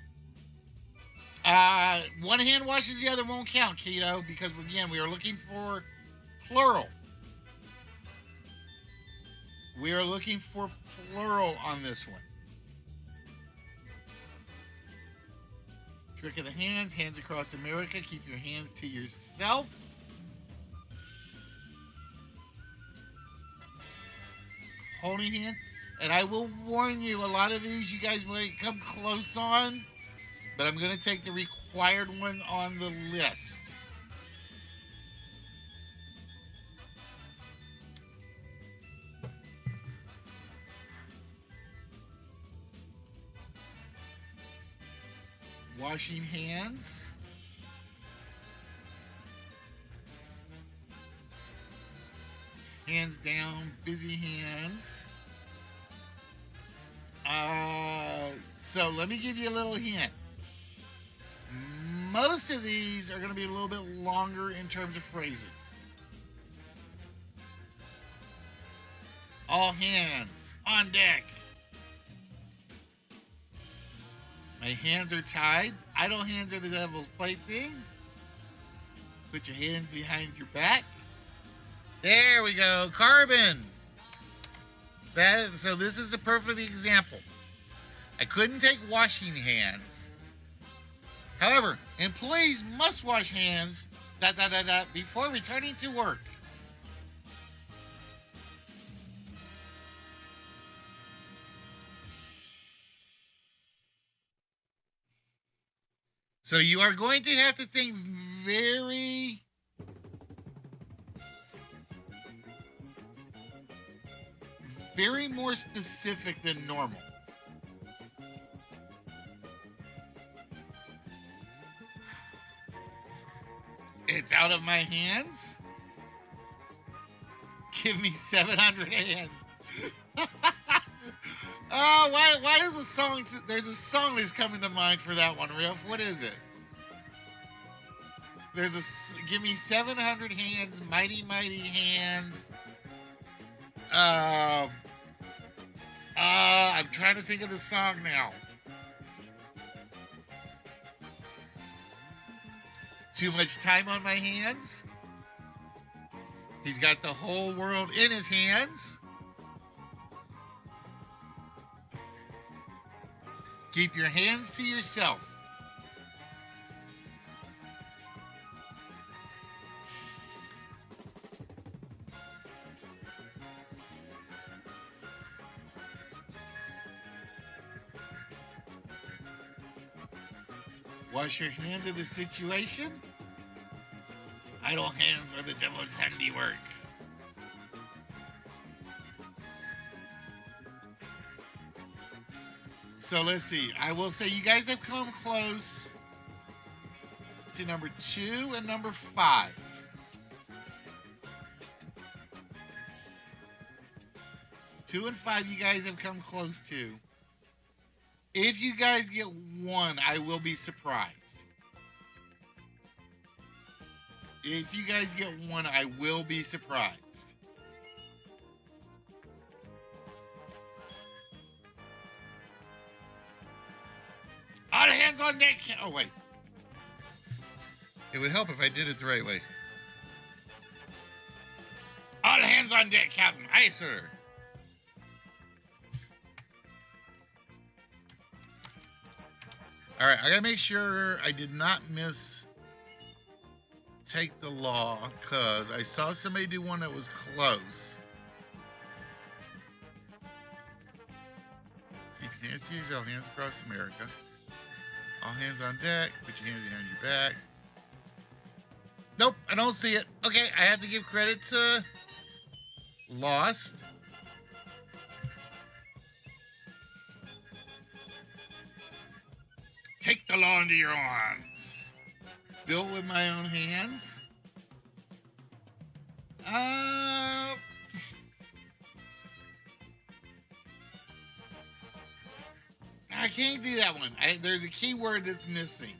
One hand washes the other won't count, Keto, because again, we are looking for plural. We are looking for plural on this one. Trick of the hands, hands across America. Keep your hands to yourself. Holding hand. And I will warn you, a lot of these you guys might come close on, but I'm going to take the required one on the list. Washing hands. Hands down, busy hands. So let me give you a little hint. Most of these are going to be a little bit longer in terms of phrases. All hands on deck. My hands are tied. Idle hands are the devil's playthings. Put your hands behind your back. There we go. Carbon. So this is the perfect example. I couldn't take washing hands. However, employees must wash hands before returning to work. So you are going to have to think very more specific than normal. It's out of my hands. Give me 700 hands. Oh, why is a song? There's a song that's coming to mind for that one, Riff. What is it? Give me 700 hands, mighty, mighty hands. I'm trying to think of the song now. Too much time on my hands. He's got the whole world in his hands. Keep your hands to yourself. Wash your hands of the situation. Idle hands are the devil's handiwork. So let's see. I will say you guys have come close to number 2 and number 5. Two and 5 you guys have come close to. If you guys get 1, I will be surprised. If you guys get 1, I will be surprised. All hands on deck. Oh, wait. It would help if I did it the right way. All hands on deck, Captain. Aye, sir. All right, I gotta make sure I did not take the law, because I saw somebody do one that was close. Keep your hands to yourself, hands across America. All hands on deck. Put your hands behind your back. Nope, I don't see it. Okay, I have to give credit to Lost. Take the law into your hands. Built with my own hands. I can't do that one. There's a key word that's missing.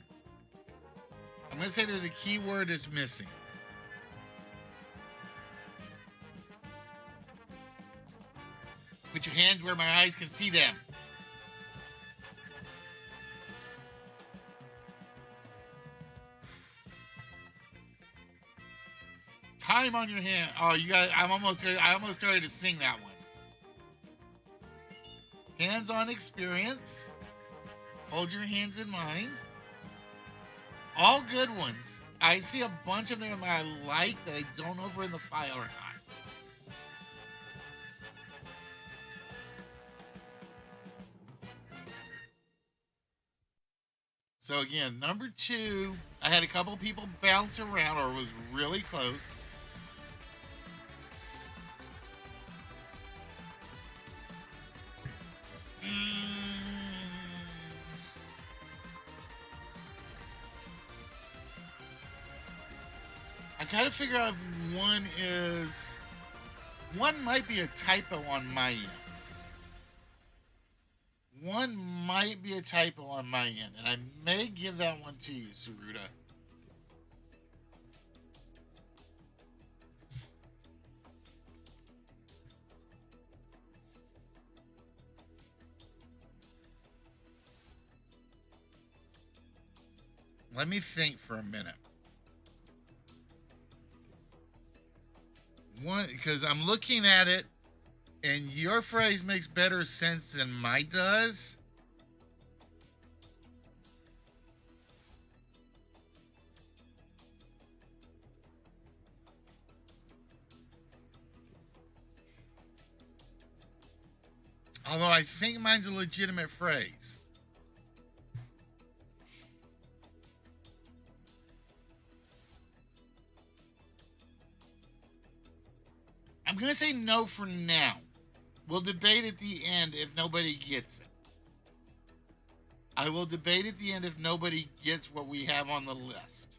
I'm going to say there's a key word that's missing. Put your hands where my eyes can see them. Time on your hand. Oh, you guys! I almost started to sing that one. Hands-on experience. Hold your hands in mine. All good ones. I see a bunch of them I like that I don't know if are in the file or not. So again, number 2, I had a couple people bounce around, or was really close. I gotta figure out if one might be a typo on my end. One might be a typo on my end, and I may give that one to you, Saruta. Let me think for a minute. One, because I'm looking at it, and your phrase makes better sense than mine does. Although I think mine's a legitimate phrase. I'm going to say no for now. We'll debate at the end if nobody gets it. I will debate at the end if nobody gets what we have on the list.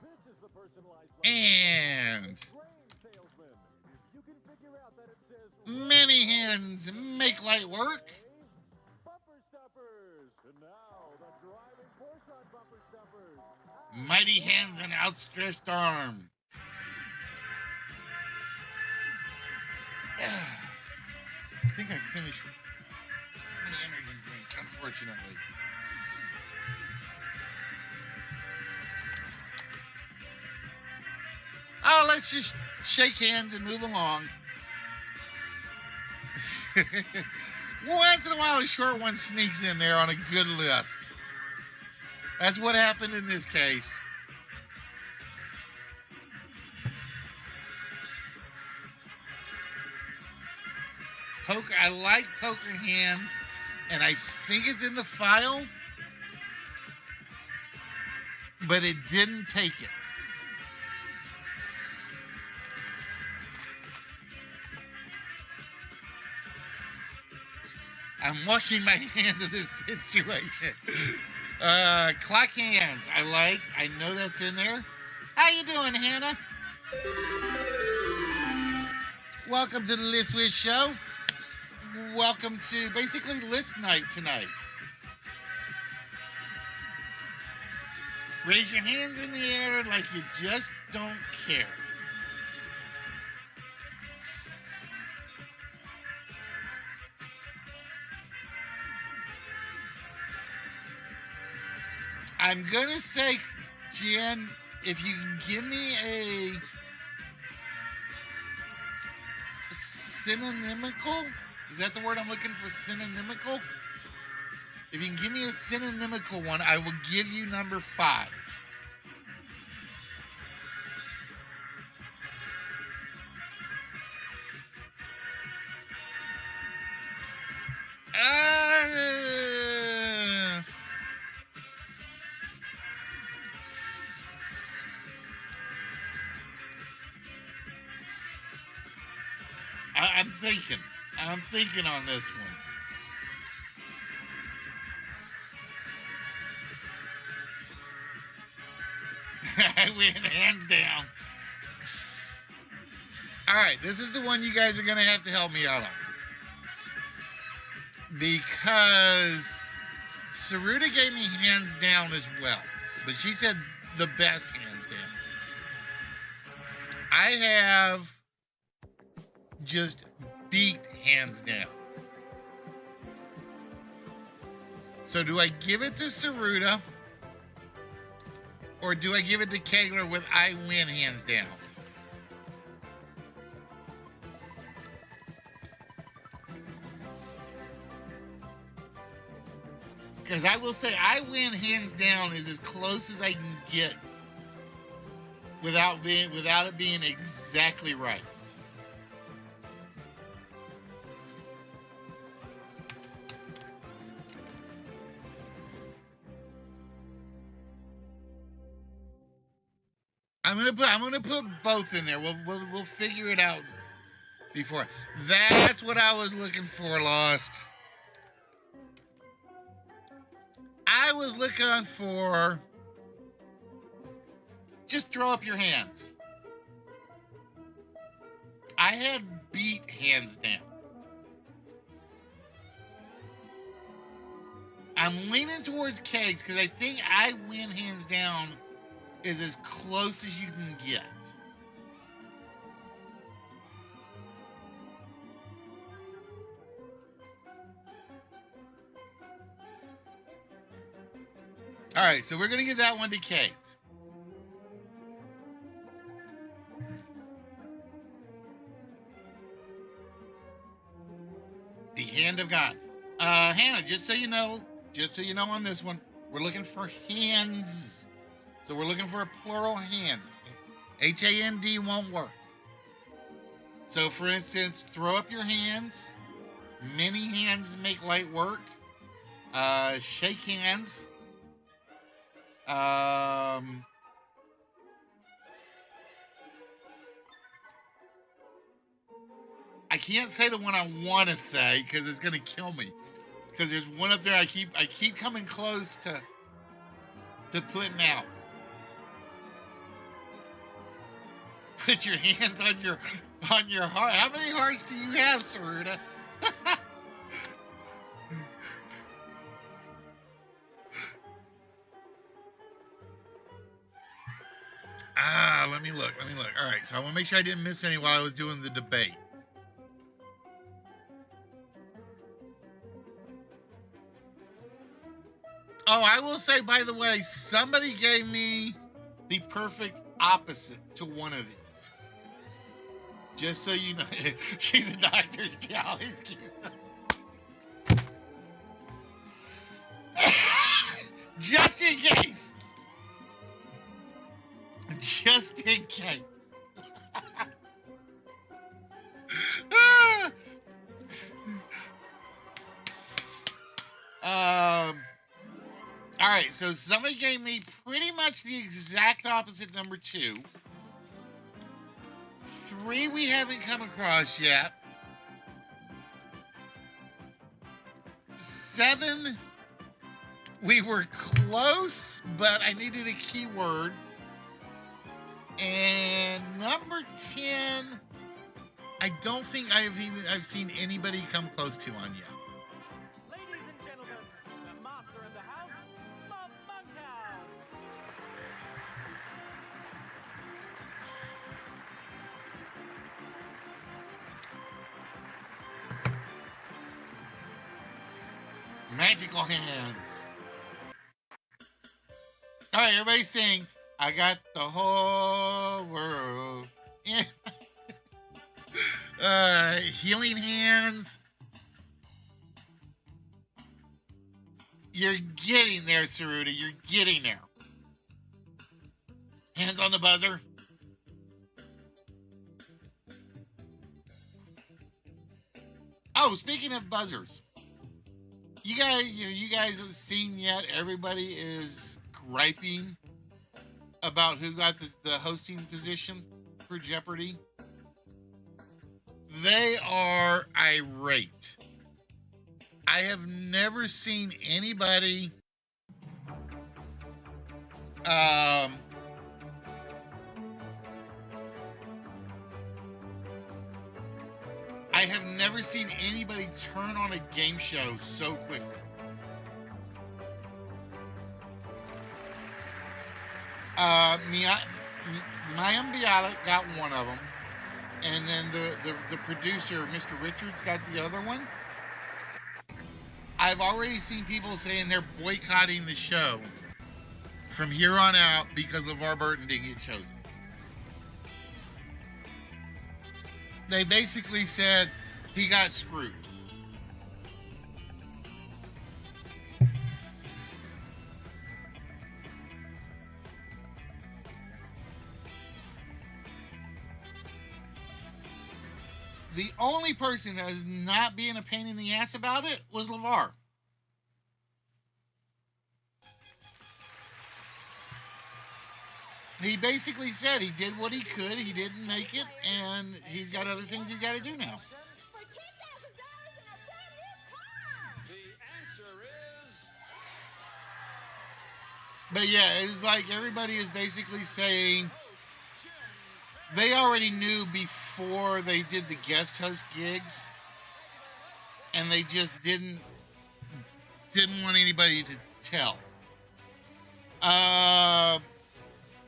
This is the personalized And grain salesman. If you can figure out that it says many hands make light work. bumper stuffers. And now the driving force on bumper stuffers. Mighty hands and outstretched arm. I think I finished my energy drink, unfortunately. Oh, let's just shake hands and move along. Once in a while, a short one sneaks in there on a good list. That's what happened in this case. Poker, I like poker hands, and I think it's in the file, but it didn't take it. I'm washing my hands of this situation. Clock hands, I like. I know that's in there. How you doing, Hannah? Welcome to the List Wiz Show. Welcome to basically list night tonight. Raise your hands in the air like you just don't care. I'm going to say, Jen, if you can give me a synonymical, is that the word I'm looking for, synonymical? If you can give me a synonymical one, I will give you number 5. I'm thinking on this one. I win hands down. All right, this is the one you guys are going to have to help me out on. Because Saruta gave me hands down as well. But she said the best hands down. I have just beat hands down. So do I give it to Saruta? Or do I give it to Kegler with I win hands down? Because I will say I win hands down is as close as I can get without it being exactly right. I'm gonna put both in there. We'll figure it out before. That's what I was looking for, Lost. I was looking for just throw up your hands. I had beat hands down. I'm leaning towards kegs because I think I win hands down is as close as you can get. All right, so we're going to give that one to kegs. The Hand of God. Hannah, just so you know on this one, we're looking for hands. So we're looking for a plural hands. H-A-N-D won't work. So for instance, throw up your hands. Many hands make light work. Shake hands. I can't say the one I want to say because it's going to kill me. Because there's one up there I keep coming close to putting out. Put your hands on your heart. How many hearts do you have, Saruta? Let me look. All right, so I want to make sure I didn't miss any while I was doing the debate. Oh, I will say, by the way, somebody gave me the perfect opposite to one of these. Just so you know, she's a doctor. She always keeps just in case. Just in case. All right, so somebody gave me pretty much the exact opposite number 2. 3 we haven't come across yet. 7 we were close, but I needed a keyword. And number 10, I don't think I've seen anybody come close to on yet. Ladies and gentlemen, the master of the house, the Monkhouse. Magical hands. All right, everybody sing. I got the whole world. Yeah. Healing hands. You're getting there, Saruta. You're getting there. Hands on the buzzer. Oh, speaking of buzzers, you guys have seen yet? Everybody is griping about who got the hosting position for Jeopardy. They are irate. I have never seen anybody I have never seen anybody turn on a game show so quickly. Mayim Bialik got one of them, and then the producer, Mr. Richards, got the other one. I've already seen people saying they're boycotting the show from here on out because LeVar Burton didn't get chosen. They basically said he got screwed. The only person that was not being a pain in the ass about it was LeVar. He basically said he did what he could, he didn't make it, and he's got other things he's got to do now. For $10,000 and a brand new car! The answer is... But yeah, it's like everybody is basically saying they already knew before before they did the guest host gigs, and they just didn't want anybody to tell.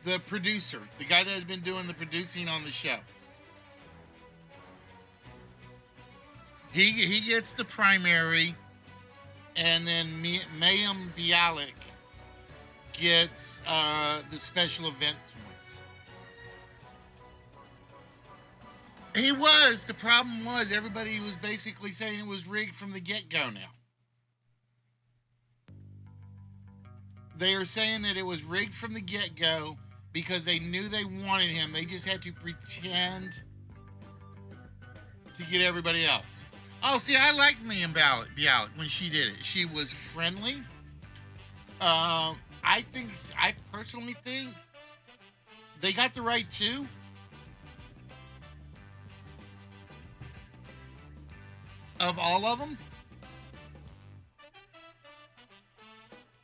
The producer, the guy that has been doing the producing on the show, he gets the primary, and then Mayim Bialik gets the special event ones. The problem was everybody was basically saying it was rigged from the get-go now. They are saying that it was rigged from the get-go because they knew they wanted him. They just had to pretend to get everybody else. Oh, see, I liked Mayim Bialik when she did it. She was friendly. I personally think they got the right two. Of all of them.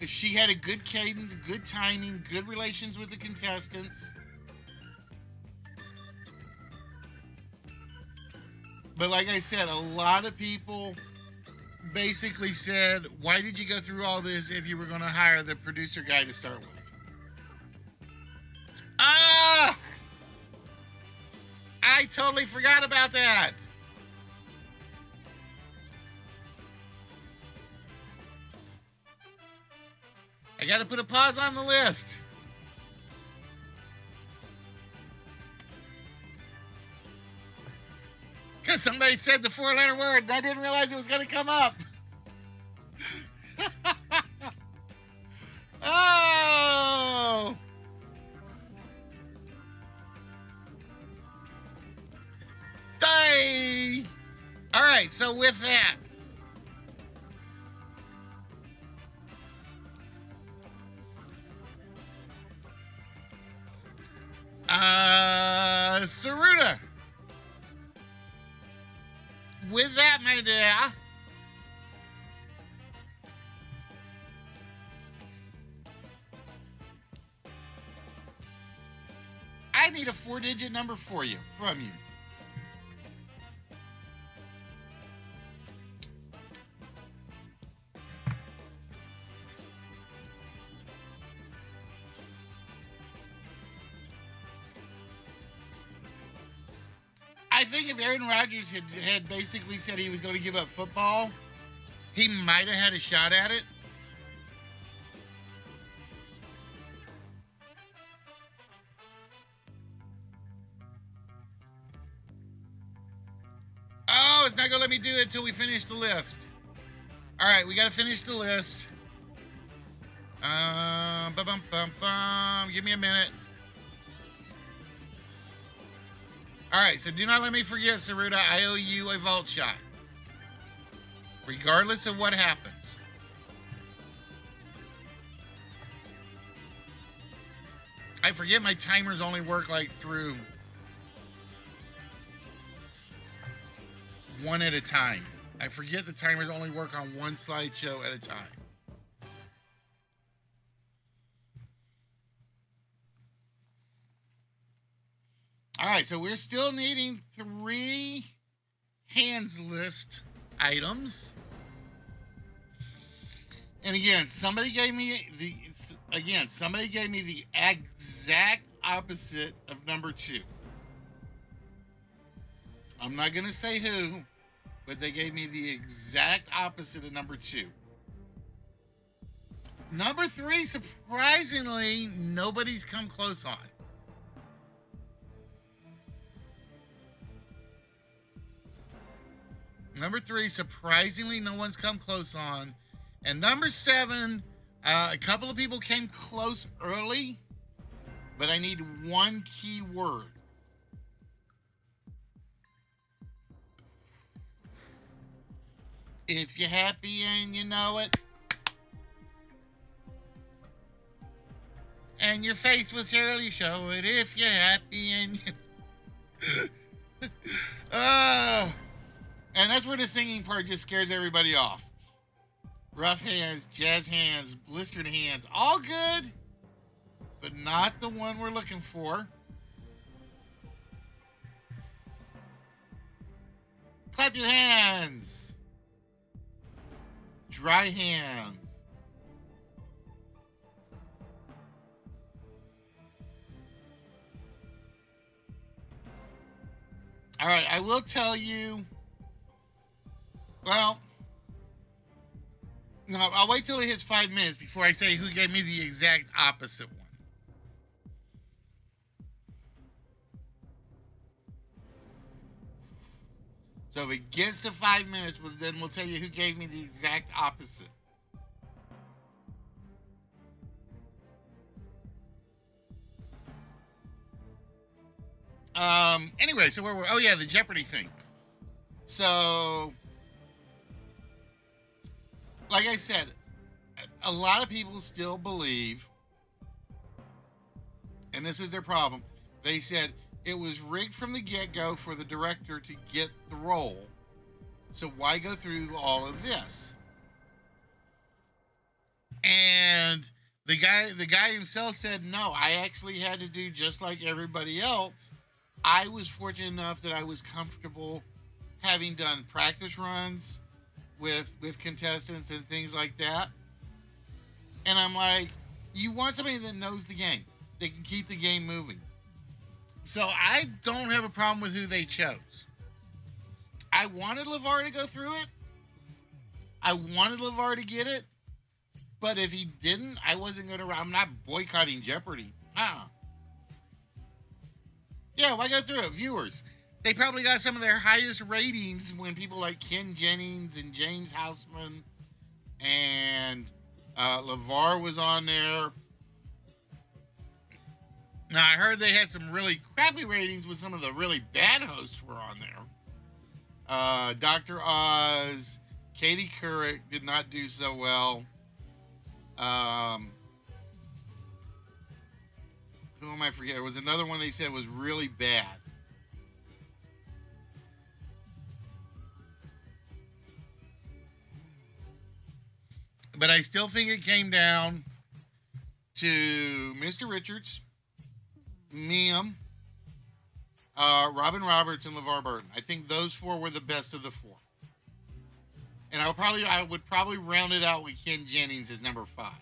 She had a good cadence, good timing, good relations with the contestants. But like I said, a lot of people basically said, why did you go through all this if you were going to hire the producer guy to start with? Ah! I totally forgot about that. I got to put a pause on the list. Because somebody said the 4-letter word and I didn't realize it was going to come up. Oh! Die! All right, so with that, Saruta. With that, my dear, I need a 4-digit number from you. I think if Aaron Rodgers had basically said he was going to give up football, he might have had a shot at it. Oh, it's not going to let me do it until we finish the list. All right, we got to finish the list. Give me a minute. All right, so do not let me forget, Saruta, I owe you a vault shot. Regardless of what happens. I forget my timers only work like through one at a time. I forget the timers only work on one slideshow at a time. All right, so we're still needing 3 hands list items. And again, somebody gave me the exact opposite of number 2. I'm not going to say who, but they gave me the exact opposite of number 2. Number 3, surprisingly, nobody's come close on. Number 3, surprisingly, no one's come close on. And number 7, a couple of people came close early, but I need one key word. If you're happy and you know it, and your face will surely show it if you're happy and you... Oh... And that's where the singing part just scares everybody off. Rough hands, jazz hands, blistered hands, all good, but not the one we're looking for. Clap your hands. Dry hands. All right, I will tell you. Well, no, I'll wait till it hits 5 minutes before I say who gave me the exact opposite one. So if it gets to 5 minutes, well, then we'll tell you who gave me the exact opposite. Anyway, so where were? Oh yeah, the Jeopardy thing. So, like I said, a lot of people still believe, and this is their problem. They said it was rigged from the get-go for the director to get the role. So why go through all of this? And the guy himself said, no, I actually had to do just like everybody else. I was fortunate enough that I was comfortable having done practice runs with contestants and things like that. And I'm like, you want somebody that knows the game, that can keep the game moving. So I don't have a problem with who they chose. I wanted LeVar to go through it. I wanted LeVar to get it. But if he didn't, I wasn't going to. I'm not boycotting Jeopardy. Yeah, why go through it? Viewers. They probably got some of their highest ratings when people like Ken Jennings and James Houseman and LeVar was on there. Now, I heard they had some really crappy ratings when some of the really bad hosts were on there. Dr. Oz, Katie Couric did not do so well. Who am I forgetting? There was another one they said was really bad. But I still think it came down to Mr. Richards, Liam, Robin Roberts, and LeVar Burton. I think those four were the best of the four. And I would probably round it out with Ken Jennings as number 5.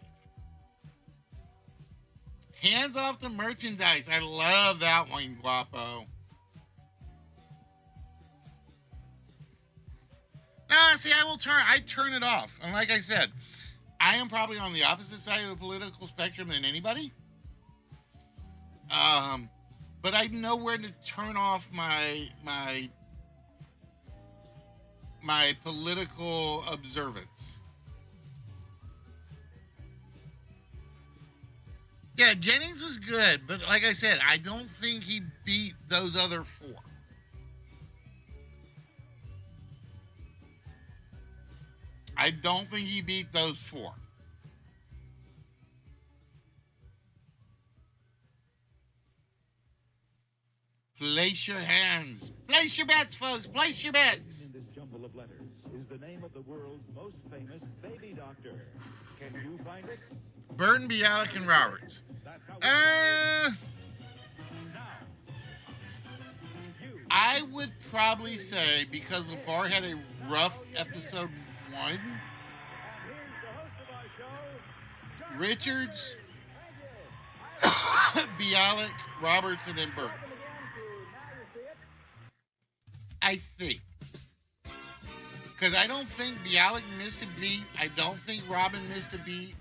Hands off the merchandise. I love that one, Guapo. Nah, see, I turn it off. And like I said, I am probably on the opposite side of the political spectrum than anybody. But I know where to turn off my political observance. Yeah, Jennings was good, but like I said, I don't think he beat those other 4. I don't think he beat those 4. Place your hands. Place your bets, folks. Place your bets. In this jumble of letters is the name of the world's most famous baby doctor. Can you find it? Burton, Bialik, and Roberts. I would probably say, because LeVar had a rough episode 1, Richards, Bialik, Roberts, and then Burton. I think. Because I don't think Bialik missed a beat. I don't think Robin missed a beat.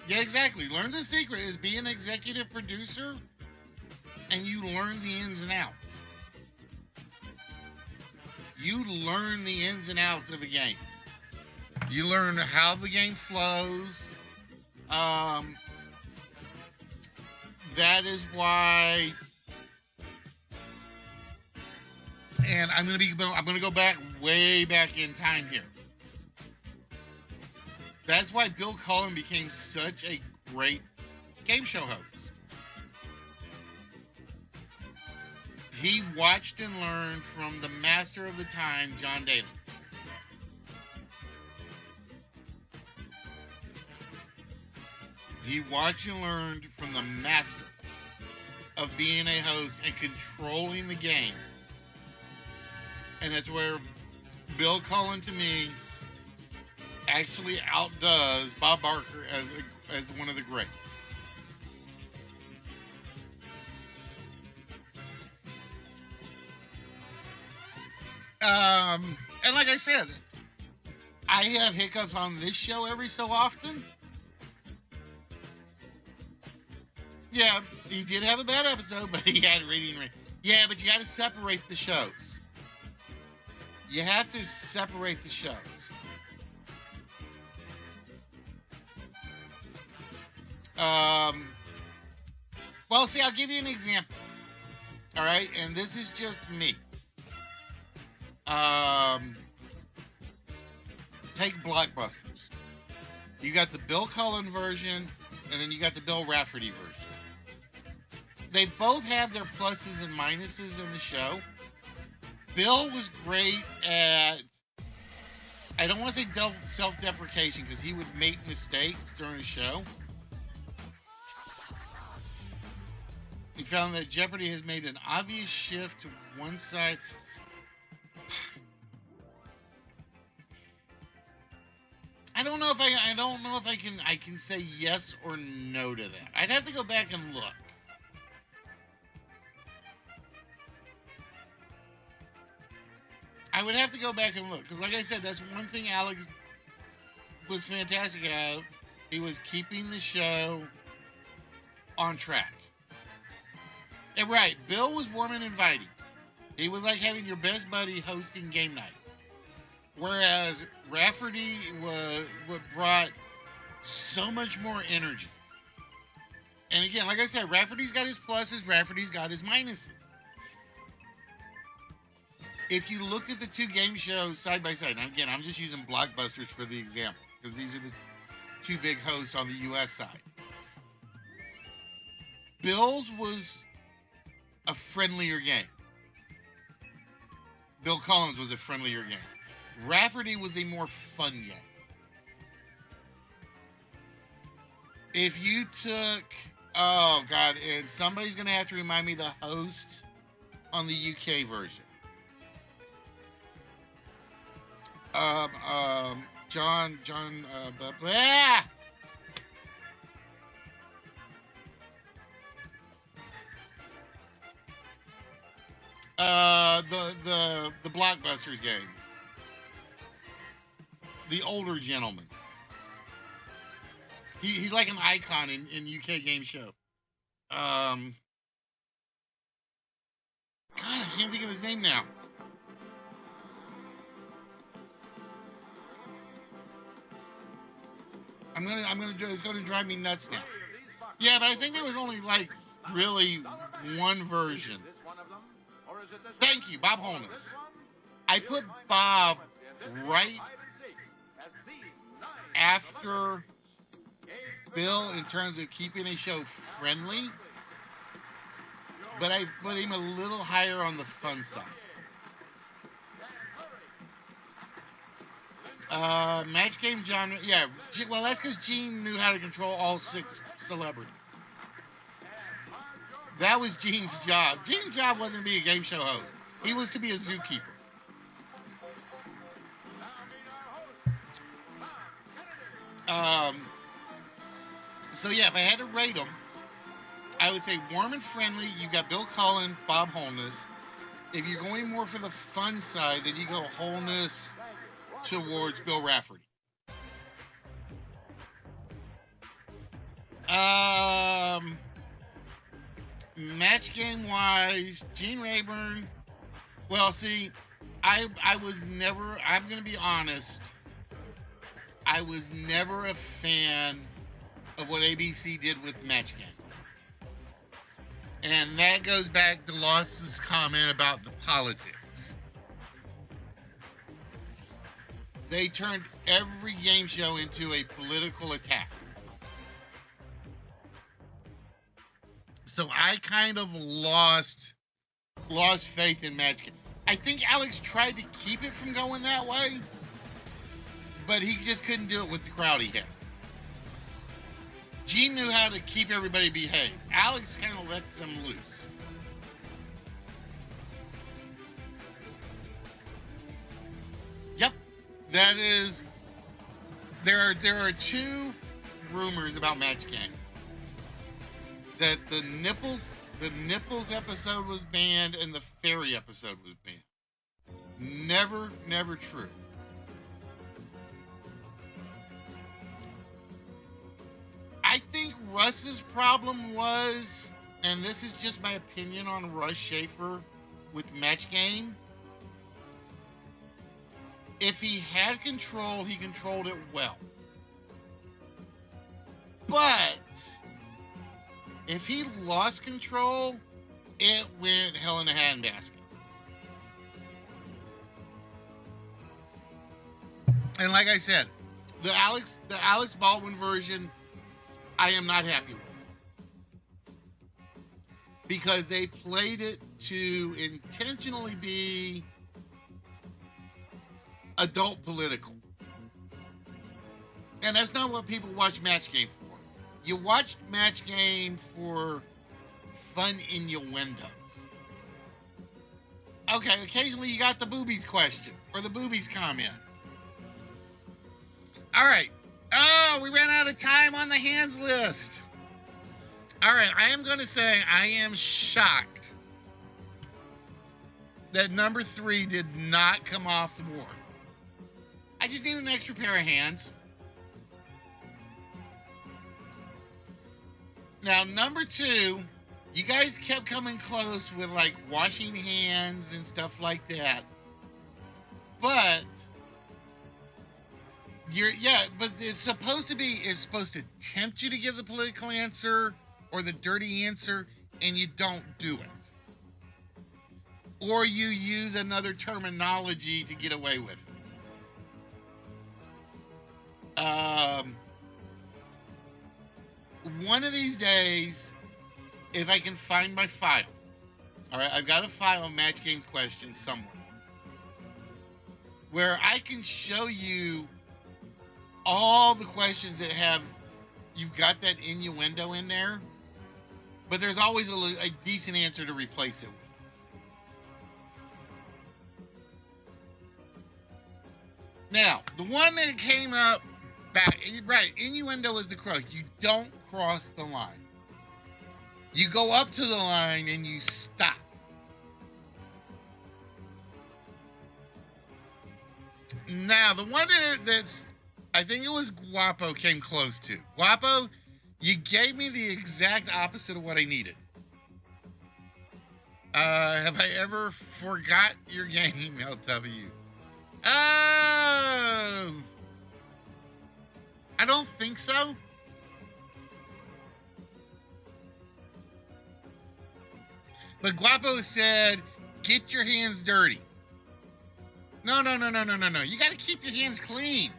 Yeah, exactly. Learn the secret is be an executive producer and you learn the ins and outs. You learn the ins and outs of a game. You learn how the game flows. That is why. And I'm gonna go back way back in time here. That's why Bill Cullen became such a great game show host. He watched and learned from the master of the time, John Daly. He watched and learned from the master of being a host and controlling the game And that's where Bill Cullen, to me, actually outdoes Bob Barker as one of the greats. And like I said, I have hiccups on this show every so often. Yeah, he did have a bad episode, but he had reading. Yeah, but you got to separate the shows. You have to separate the shows. Well, see, I'll give you an example. All right, and this is just me. Take Blockbusters. You got the Bill Cullen version, and then you got the Bill Rafferty version. They both have their pluses and minuses in the show. Bill was great at, I don't want to say self-deprecation, because he would make mistakes during the show. He found that Jeopardy has made an obvious shift to one side. I don't know if I can say yes or no to that. I'd have to go back and look. I would have to go back and look, because like I said, that's one thing Alex was fantastic at. He was keeping the show on track. And right, Bill was warm and inviting. He was like having your best buddy hosting game night. Whereas Rafferty was what brought so much more energy. And again, like I said, Rafferty's got his pluses, Rafferty's got his minuses. If you looked at the two game shows side by side, and again, I'm just using Blockbusters for the example, because these are the two big hosts on the US side. Bill's was a friendlier game. Bill Collins was a friendlier game. Rafferty was a more fun game. If you took, oh God, and somebody's going to have to remind me the host on the UK version. John, blah. The Blockbusters game. The older gentleman. He's like an icon in UK game show. God, I can't think of his name now. It's gonna drive me nuts now. Yeah, but I think there was only like really one version. Thank you, Bob Holness. I put Bob right after Bill in terms of keeping a show friendly, but I put him a little higher on the fun side. Match game genre, yeah. Well, that's because Gene knew how to control all 6 celebrities. That was Gene's job. Gene's job wasn't to be a game show host. He was to be a zookeeper. So yeah, if I had to rate them, I would say warm and friendly. You got Bill Cullen, Bob Holness. If you're going more for the fun side, then you go Holness towards Bill Rafferty. Match game wise, Gene Rayburn. Well, see, I was never, I'm going to be honest, I was never a fan of what ABC did with the match game. And that goes back to Lost's comment about the politics. They turned every game show into a political attack. So I kind of lost faith in match game. I think Alex tried to keep it from going that way, but he just couldn't do it with the crowd he had. Gene knew how to keep everybody behaved. Alex kind of lets them loose. That is, there are two rumors about Match Game. That the nipples episode was banned and the fairy episode was banned. Never true. I think Russ's problem was, and this is just my opinion on Russ Schaefer with Match Game. If he had control, he controlled it well. But if he lost control, it went hell in a handbasket. And like I said, the Alex Baldwin version, I am not happy with. Because they played it to intentionally be adult political. And that's not what people watch Match Game for. You watch Match Game for fun innuendos. Okay, occasionally you got the boobies question or the boobies comment. All right. Oh, we ran out of time on the hands list. All right, I am going to say I am shocked that number 3 did not come off the board. I just need an extra pair of hands. Now, number 2, you guys kept coming close with like washing hands and stuff like that. But but it's supposed to tempt you to give the political answer or the dirty answer, and you don't do it. Or you use another terminology to get away with it. One of these days, if I can find my file, all right, I've got a file of Match Game questions somewhere where I can show you all the questions that you've got that innuendo in there, but there's always a decent answer to replace it with. Now, the one that came up back, right, innuendo is the cross. You don't cross the line. You go up to the line and you stop. Now, the one that's, I think it was Guapo came close to. Guapo, you gave me the exact opposite of what I needed. Have I ever forgot your game, LW? Oh! I don't think so. But Guapo said, get your hands dirty. No. You got to keep your hands clean.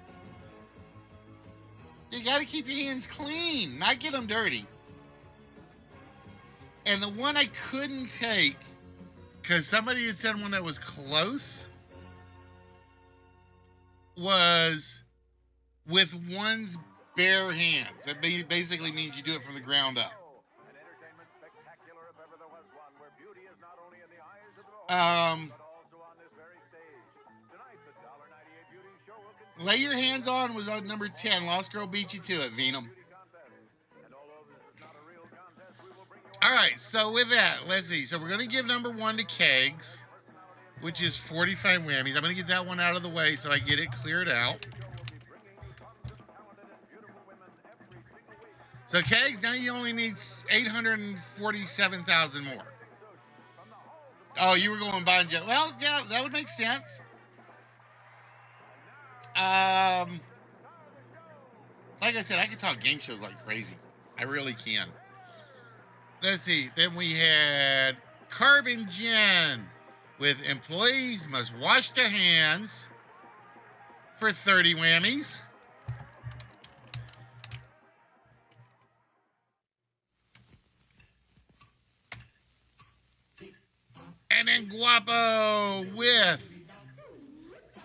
You got to keep your hands clean, not get them dirty. And the one I couldn't take, because somebody had said one that was close, was with one's bare hands. That basically means you do it from the ground up. Lay Your Hands On was on number 10. Lost Girl beat you to it, Venum. All right, so with that, let's see. So we're going to give number 1 to Kegs, which is 45 whammies. I'm going to get that one out of the way so I get it cleared out. So Kegs, now you only need 847,000 more. Oh, you were going Bon Jovi. Well, yeah, that would make sense. Like I said, I can talk game shows like crazy. I really can. Let's see. Then we had Carbon Gen with employees must wash their hands for 30 whammies. And then Guapo with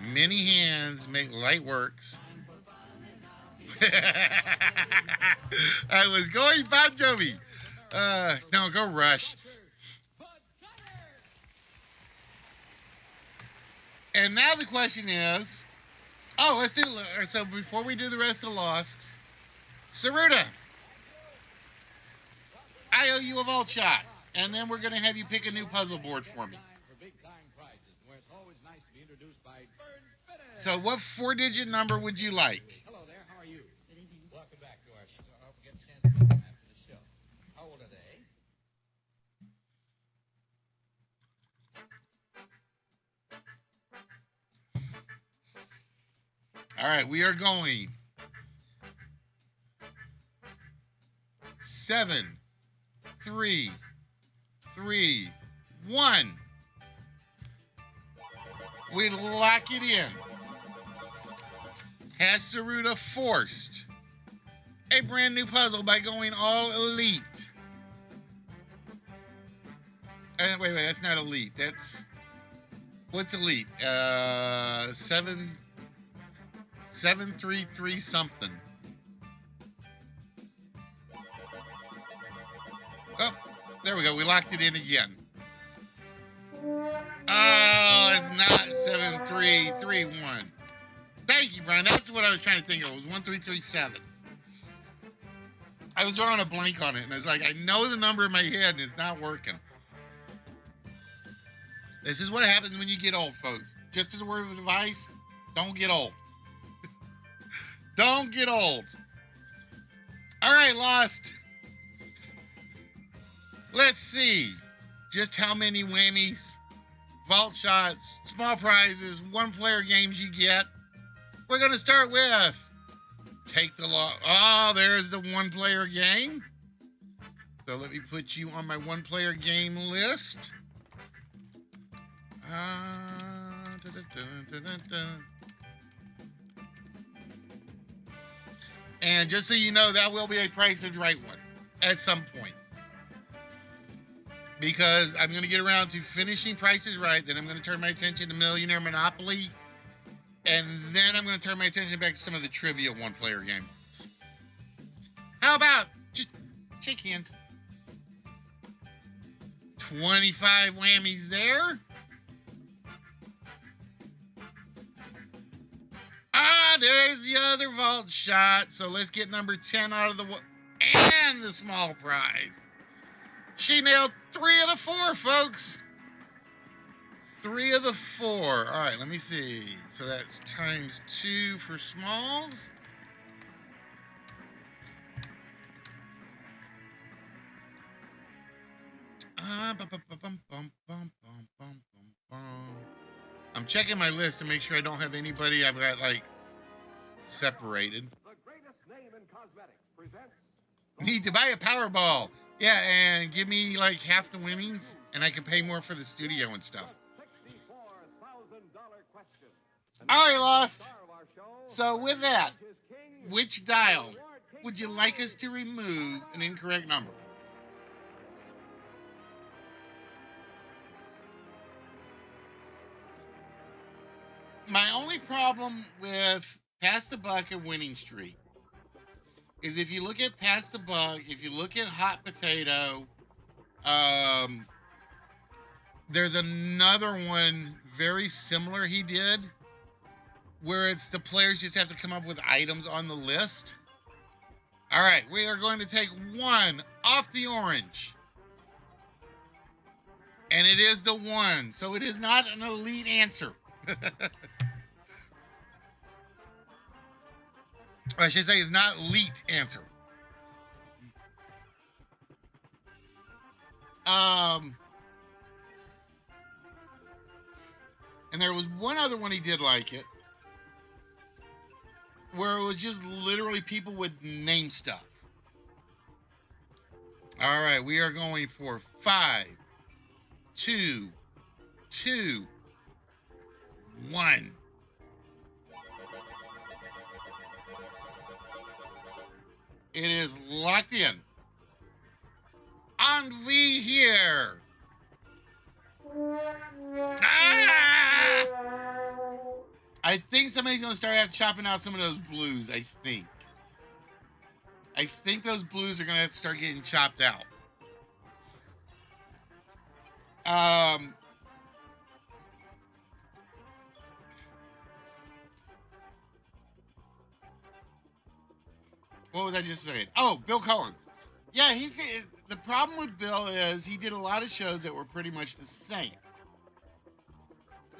many hands make light works. I was going Bon Jovi. No, go Rush. And now the question is, Oh, let's do. So before we do the rest of Lost, Saruta, I owe you a vault shot, and then we're gonna have you pick a new puzzle board for me. So, what 4-digit number would you like? Hello there, how are you? Good evening. Welcome back to our show. I hope we get a chance to meet you after the show. How old are they? All right, we are going 7, 3, 3, 1. We lock it in. Has Saruta forced a brand new puzzle by going all elite? Wait, that's not elite. That's what's elite? 733 something. Oh, there we go. We locked it in again. Oh, it's not 7331. Thank you, Brian. That's what I was trying to think of. It was 1337. I was drawing a blank on it, and it's like, I know the number in my head, and it's not working. This is what happens when you get old, folks. Just as a word of advice, don't get old. Don't get old. All right, Lost. Let's see just how many whammies, vault shots, small prizes, one-player games you get. We're going to start with Take the Law. Oh, there's the one-player game. So let me put you on my one-player game list. And just so you know, that will be a Price is Right one at some point. Because I'm going to get around to finishing Price is Right, then I'm going to turn my attention to Millionaire Monopoly, and then I'm going to turn my attention back to some of the trivia one-player games. How about just shake hands? 25 whammies there. Ah, there's the other vault shot. So let's get number 10 out of the and the small prize. She nailed 3 of the 4, folks. 3 of the 4. All right, let me see. So that's times 2 for smalls. I'm checking my list to make sure I don't have anybody I've got, like, separated. The greatest name in cosmetics presents Need to buy a Powerball. Yeah, and give me, like, half the winnings, and I can pay more for the studio and stuff. $64,000 question. All right, Lost. Star of our show, So with that, is King. which dial would you like us to remove an incorrect number? My only problem with Pass the Buck and Winning Streak is if you look at Pass the Buck, if you look at Hot Potato, there's another one very similar he did where it's the players just have to come up with items on the list. All right, we are going to take 1 off the orange. And it is the 1, so it is not an elite answer. I should say it's not elite answer. And there was one other one he did like it, where it was just literally people would name stuff. All right, we are going for 5, 2, 2, 1. It is locked in. And we here. Ah! I think somebody's going to start out chopping out some of those blues, I think. I think those blues are going to have to start getting chopped out. What was I just saying? Oh, Bill Cullen. Yeah, the problem with Bill is he did a lot of shows that were pretty much the same.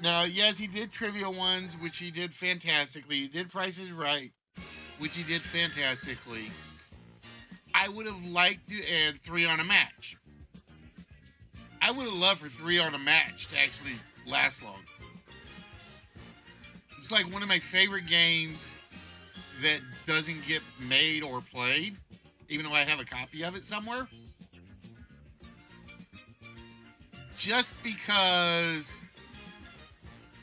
Now, yes, he did trivia ones, which he did fantastically. He did Price is Right, which he did fantastically. I would have liked to add 3 on a Match. I would have loved for 3 on a Match to actually last long. It's like one of my favorite games that doesn't get made or played, even though I have a copy of it somewhere. Just because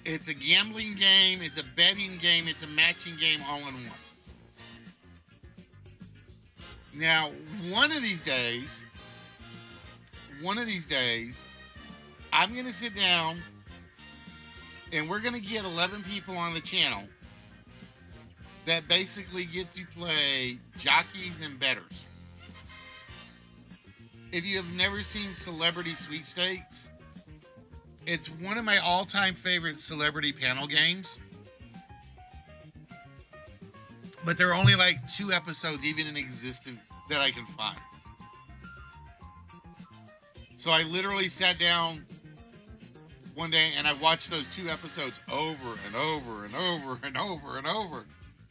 it's a gambling game, it's a betting game, it's a matching game all in one. Now, one of these days, I'm going to sit down and we're going to get 11 people on the channel that basically get to play jockeys and bettors. If you have never seen Celebrity Sweepstakes, it's one of my all-time favorite celebrity panel games. But there are only like 2 episodes even in existence that I can find. So I literally sat down one day and I watched those 2 episodes over and over and over and over and over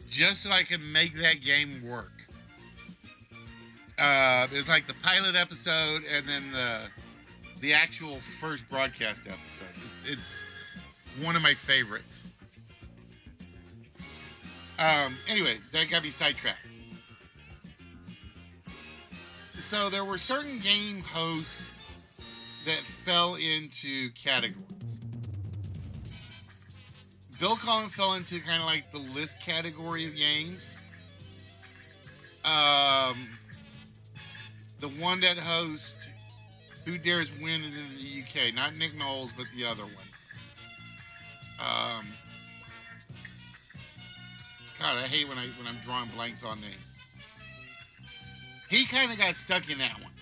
just so I could make that game work. It was like the pilot episode and then the actual first broadcast episode. It's one of my favorites. Anyway, that got me sidetracked. So there were certain game hosts that fell into categories. Bill Cullen fell into kind of like the list category of games. The one that hosts Who Dares Win in the UK, not Nick Knowles, but the other one. God, I hate when I'm drawing blanks on names. He kind of got stuck in that one.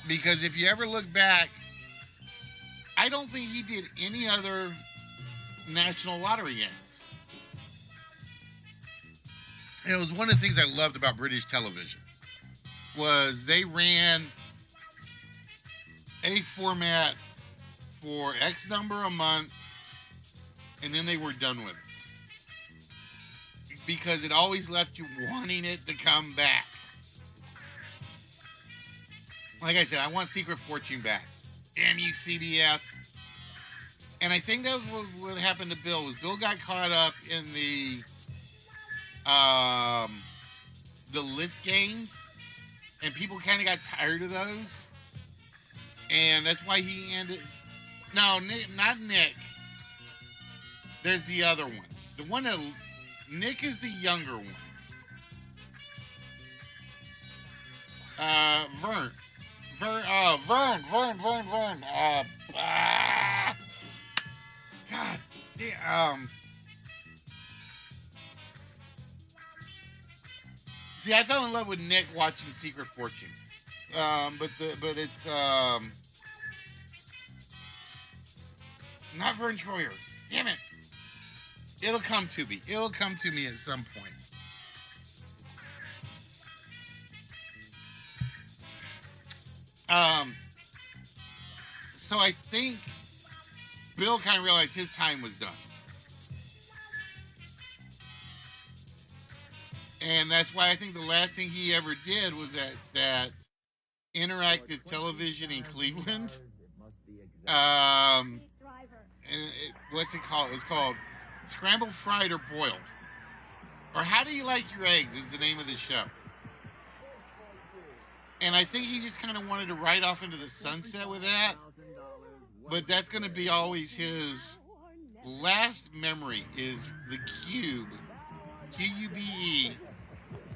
Because if you ever look back, I don't think he did any other national lottery games. And it was one of the things I loved about British television was they ran a format for X number of months and then they were done with it. Because it always left you wanting it to come back. Like I said, I want Secret Fortune back. Damn you, CBS. And I think that was what happened to Bill. Was Bill got caught up in the list games, and people kind of got tired of those, and that's why he ended. No, Nick, not Nick. There's the other one. The one that Nick is the younger one. Vern. God damn. See, I fell in love with Nick watching Secret Fortune. But it's not Vern Troyer. Damn it. It'll come to me. It'll come to me at some point. So I think Bill kind of realized his time was done. And that's why I think the last thing he ever did was that interactive television in Cleveland. What's it called? It was called Scrambled, Fried, or Boiled. Or How Do You Like Your Eggs is the name of the show. And I think he just kind of wanted to ride off into the sunset with that. But that's going to be always his last memory is the Cube, Q-U-B-E,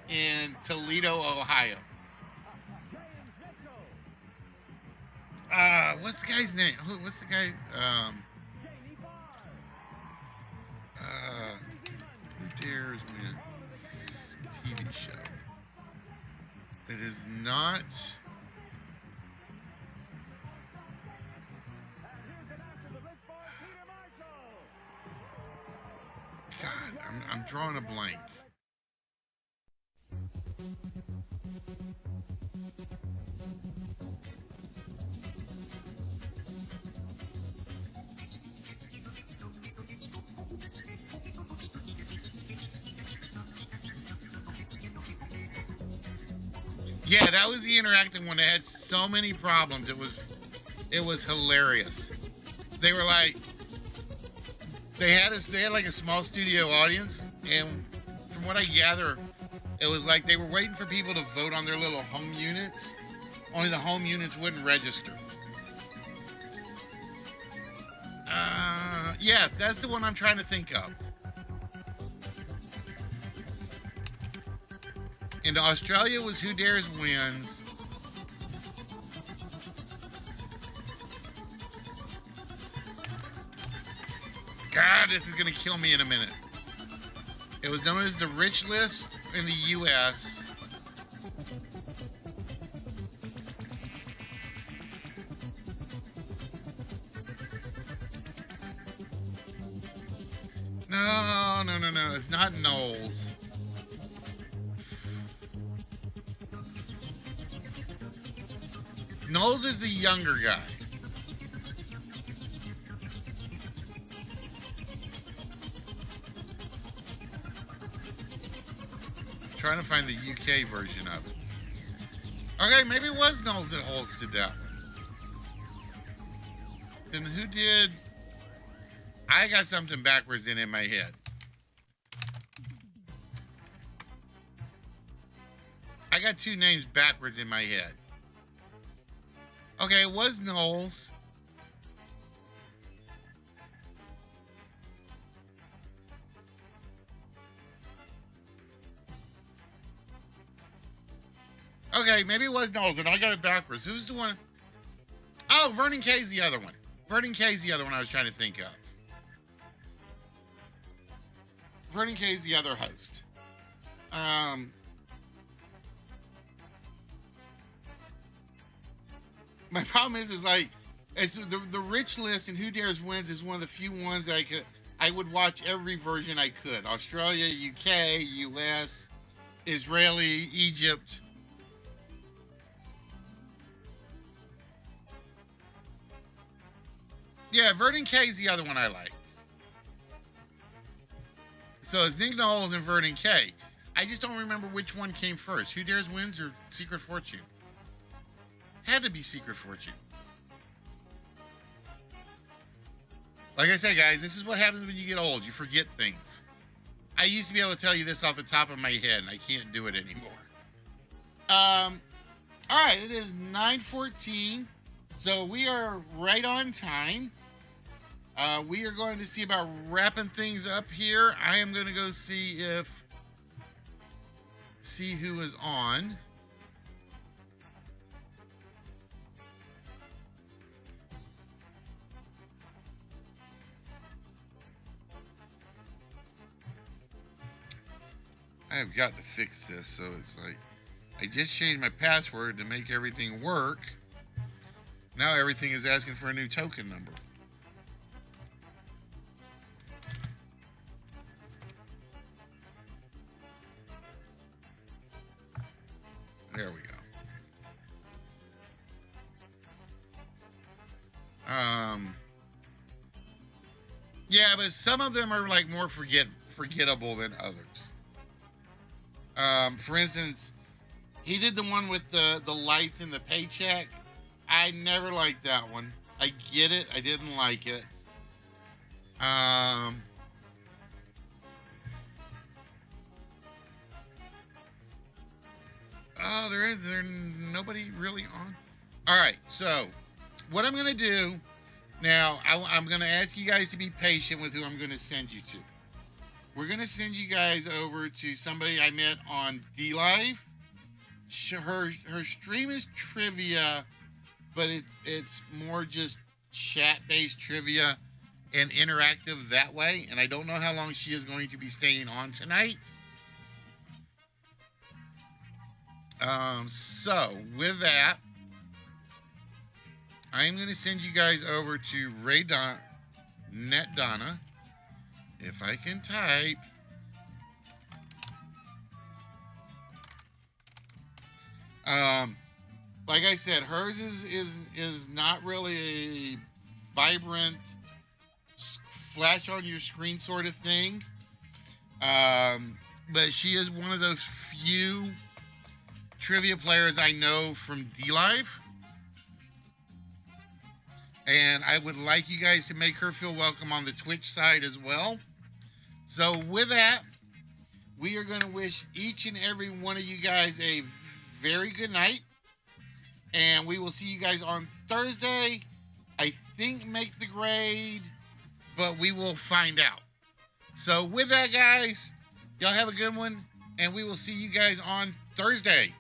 in Toledo, Ohio. What's the guy's name? What's the guy? Who Dares Win TV show that is not. God, I'm drawing a blank. Yeah, that was the interactive one. It had so many problems. It was hilarious. They were like, they had like a small studio audience, and from what I gather, it was like they were waiting for people to vote on their little home units. Only the home units wouldn't register. Yes, that's the one I'm trying to think of. And Australia was Who Dares Wins. God, this is going to kill me in a minute. It was known as the Rich List in the U.S. No. It's not Knowles. Knowles is the younger guy. Trying to find the UK version of it. Okay, maybe it was Knowles that hosted that one. Then who did? I got something backwards in my head. I got two names backwards in my head. Okay, it was Knowles. Okay, maybe it was Knowles, and I got it backwards. Who's the one? Oh, Vernon Kay's the other one. Vernon Kay's the other one I was trying to think of. Vernon Kay's the other host. My problem is like, it's the Rich List and Who Dares Wins is one of the few ones I would watch every version I could. Australia, UK, US, Israeli, Egypt. Yeah, Vernon Kay's the other one I like. So it's Nick Knowles and Vernon Kay. I just don't remember which one came first. Who Dares Wins or Secret Fortune? Had to be Secret Fortune. Like I said, guys, this is what happens when you get old. You forget things. I used to be able to tell you this off the top of my head, and I can't do it anymore. All right, it is 9:14, so we are right on time. We are going to see about wrapping things up here. I am going to go see who is on. I have got to fix this, so it's like I just changed my password to make everything work. Now everything is asking for a new token number. There we go. Yeah, but some of them are like more forgettable than others. For instance, he did the one with the lights and the paycheck. I never liked that one. I get it. I didn't like it. Oh, there's nobody really on. All right, so what I'm gonna do now, I'm gonna ask you guys to be patient with who I'm gonna send you to. We're gonna send you guys over to somebody I met on D-Live. Her stream is trivia, but it's more just chat-based trivia and interactive that way. And I don't know how long she is going to be staying on tonight. So with that, I'm going to send you guys over to Net Donna. If I can type. Like I said, hers is not really a vibrant flash on your screen sort of thing. But she is one of those few trivia players I know from D-Live. And I would like you guys to make her feel welcome on the Twitch side as well. So with that, we are going to wish each and every one of you guys a very good night. And we will see you guys on Thursday. I think make the grade, but we will find out. So with that, guys, y'all have a good one. And we will see you guys on Thursday.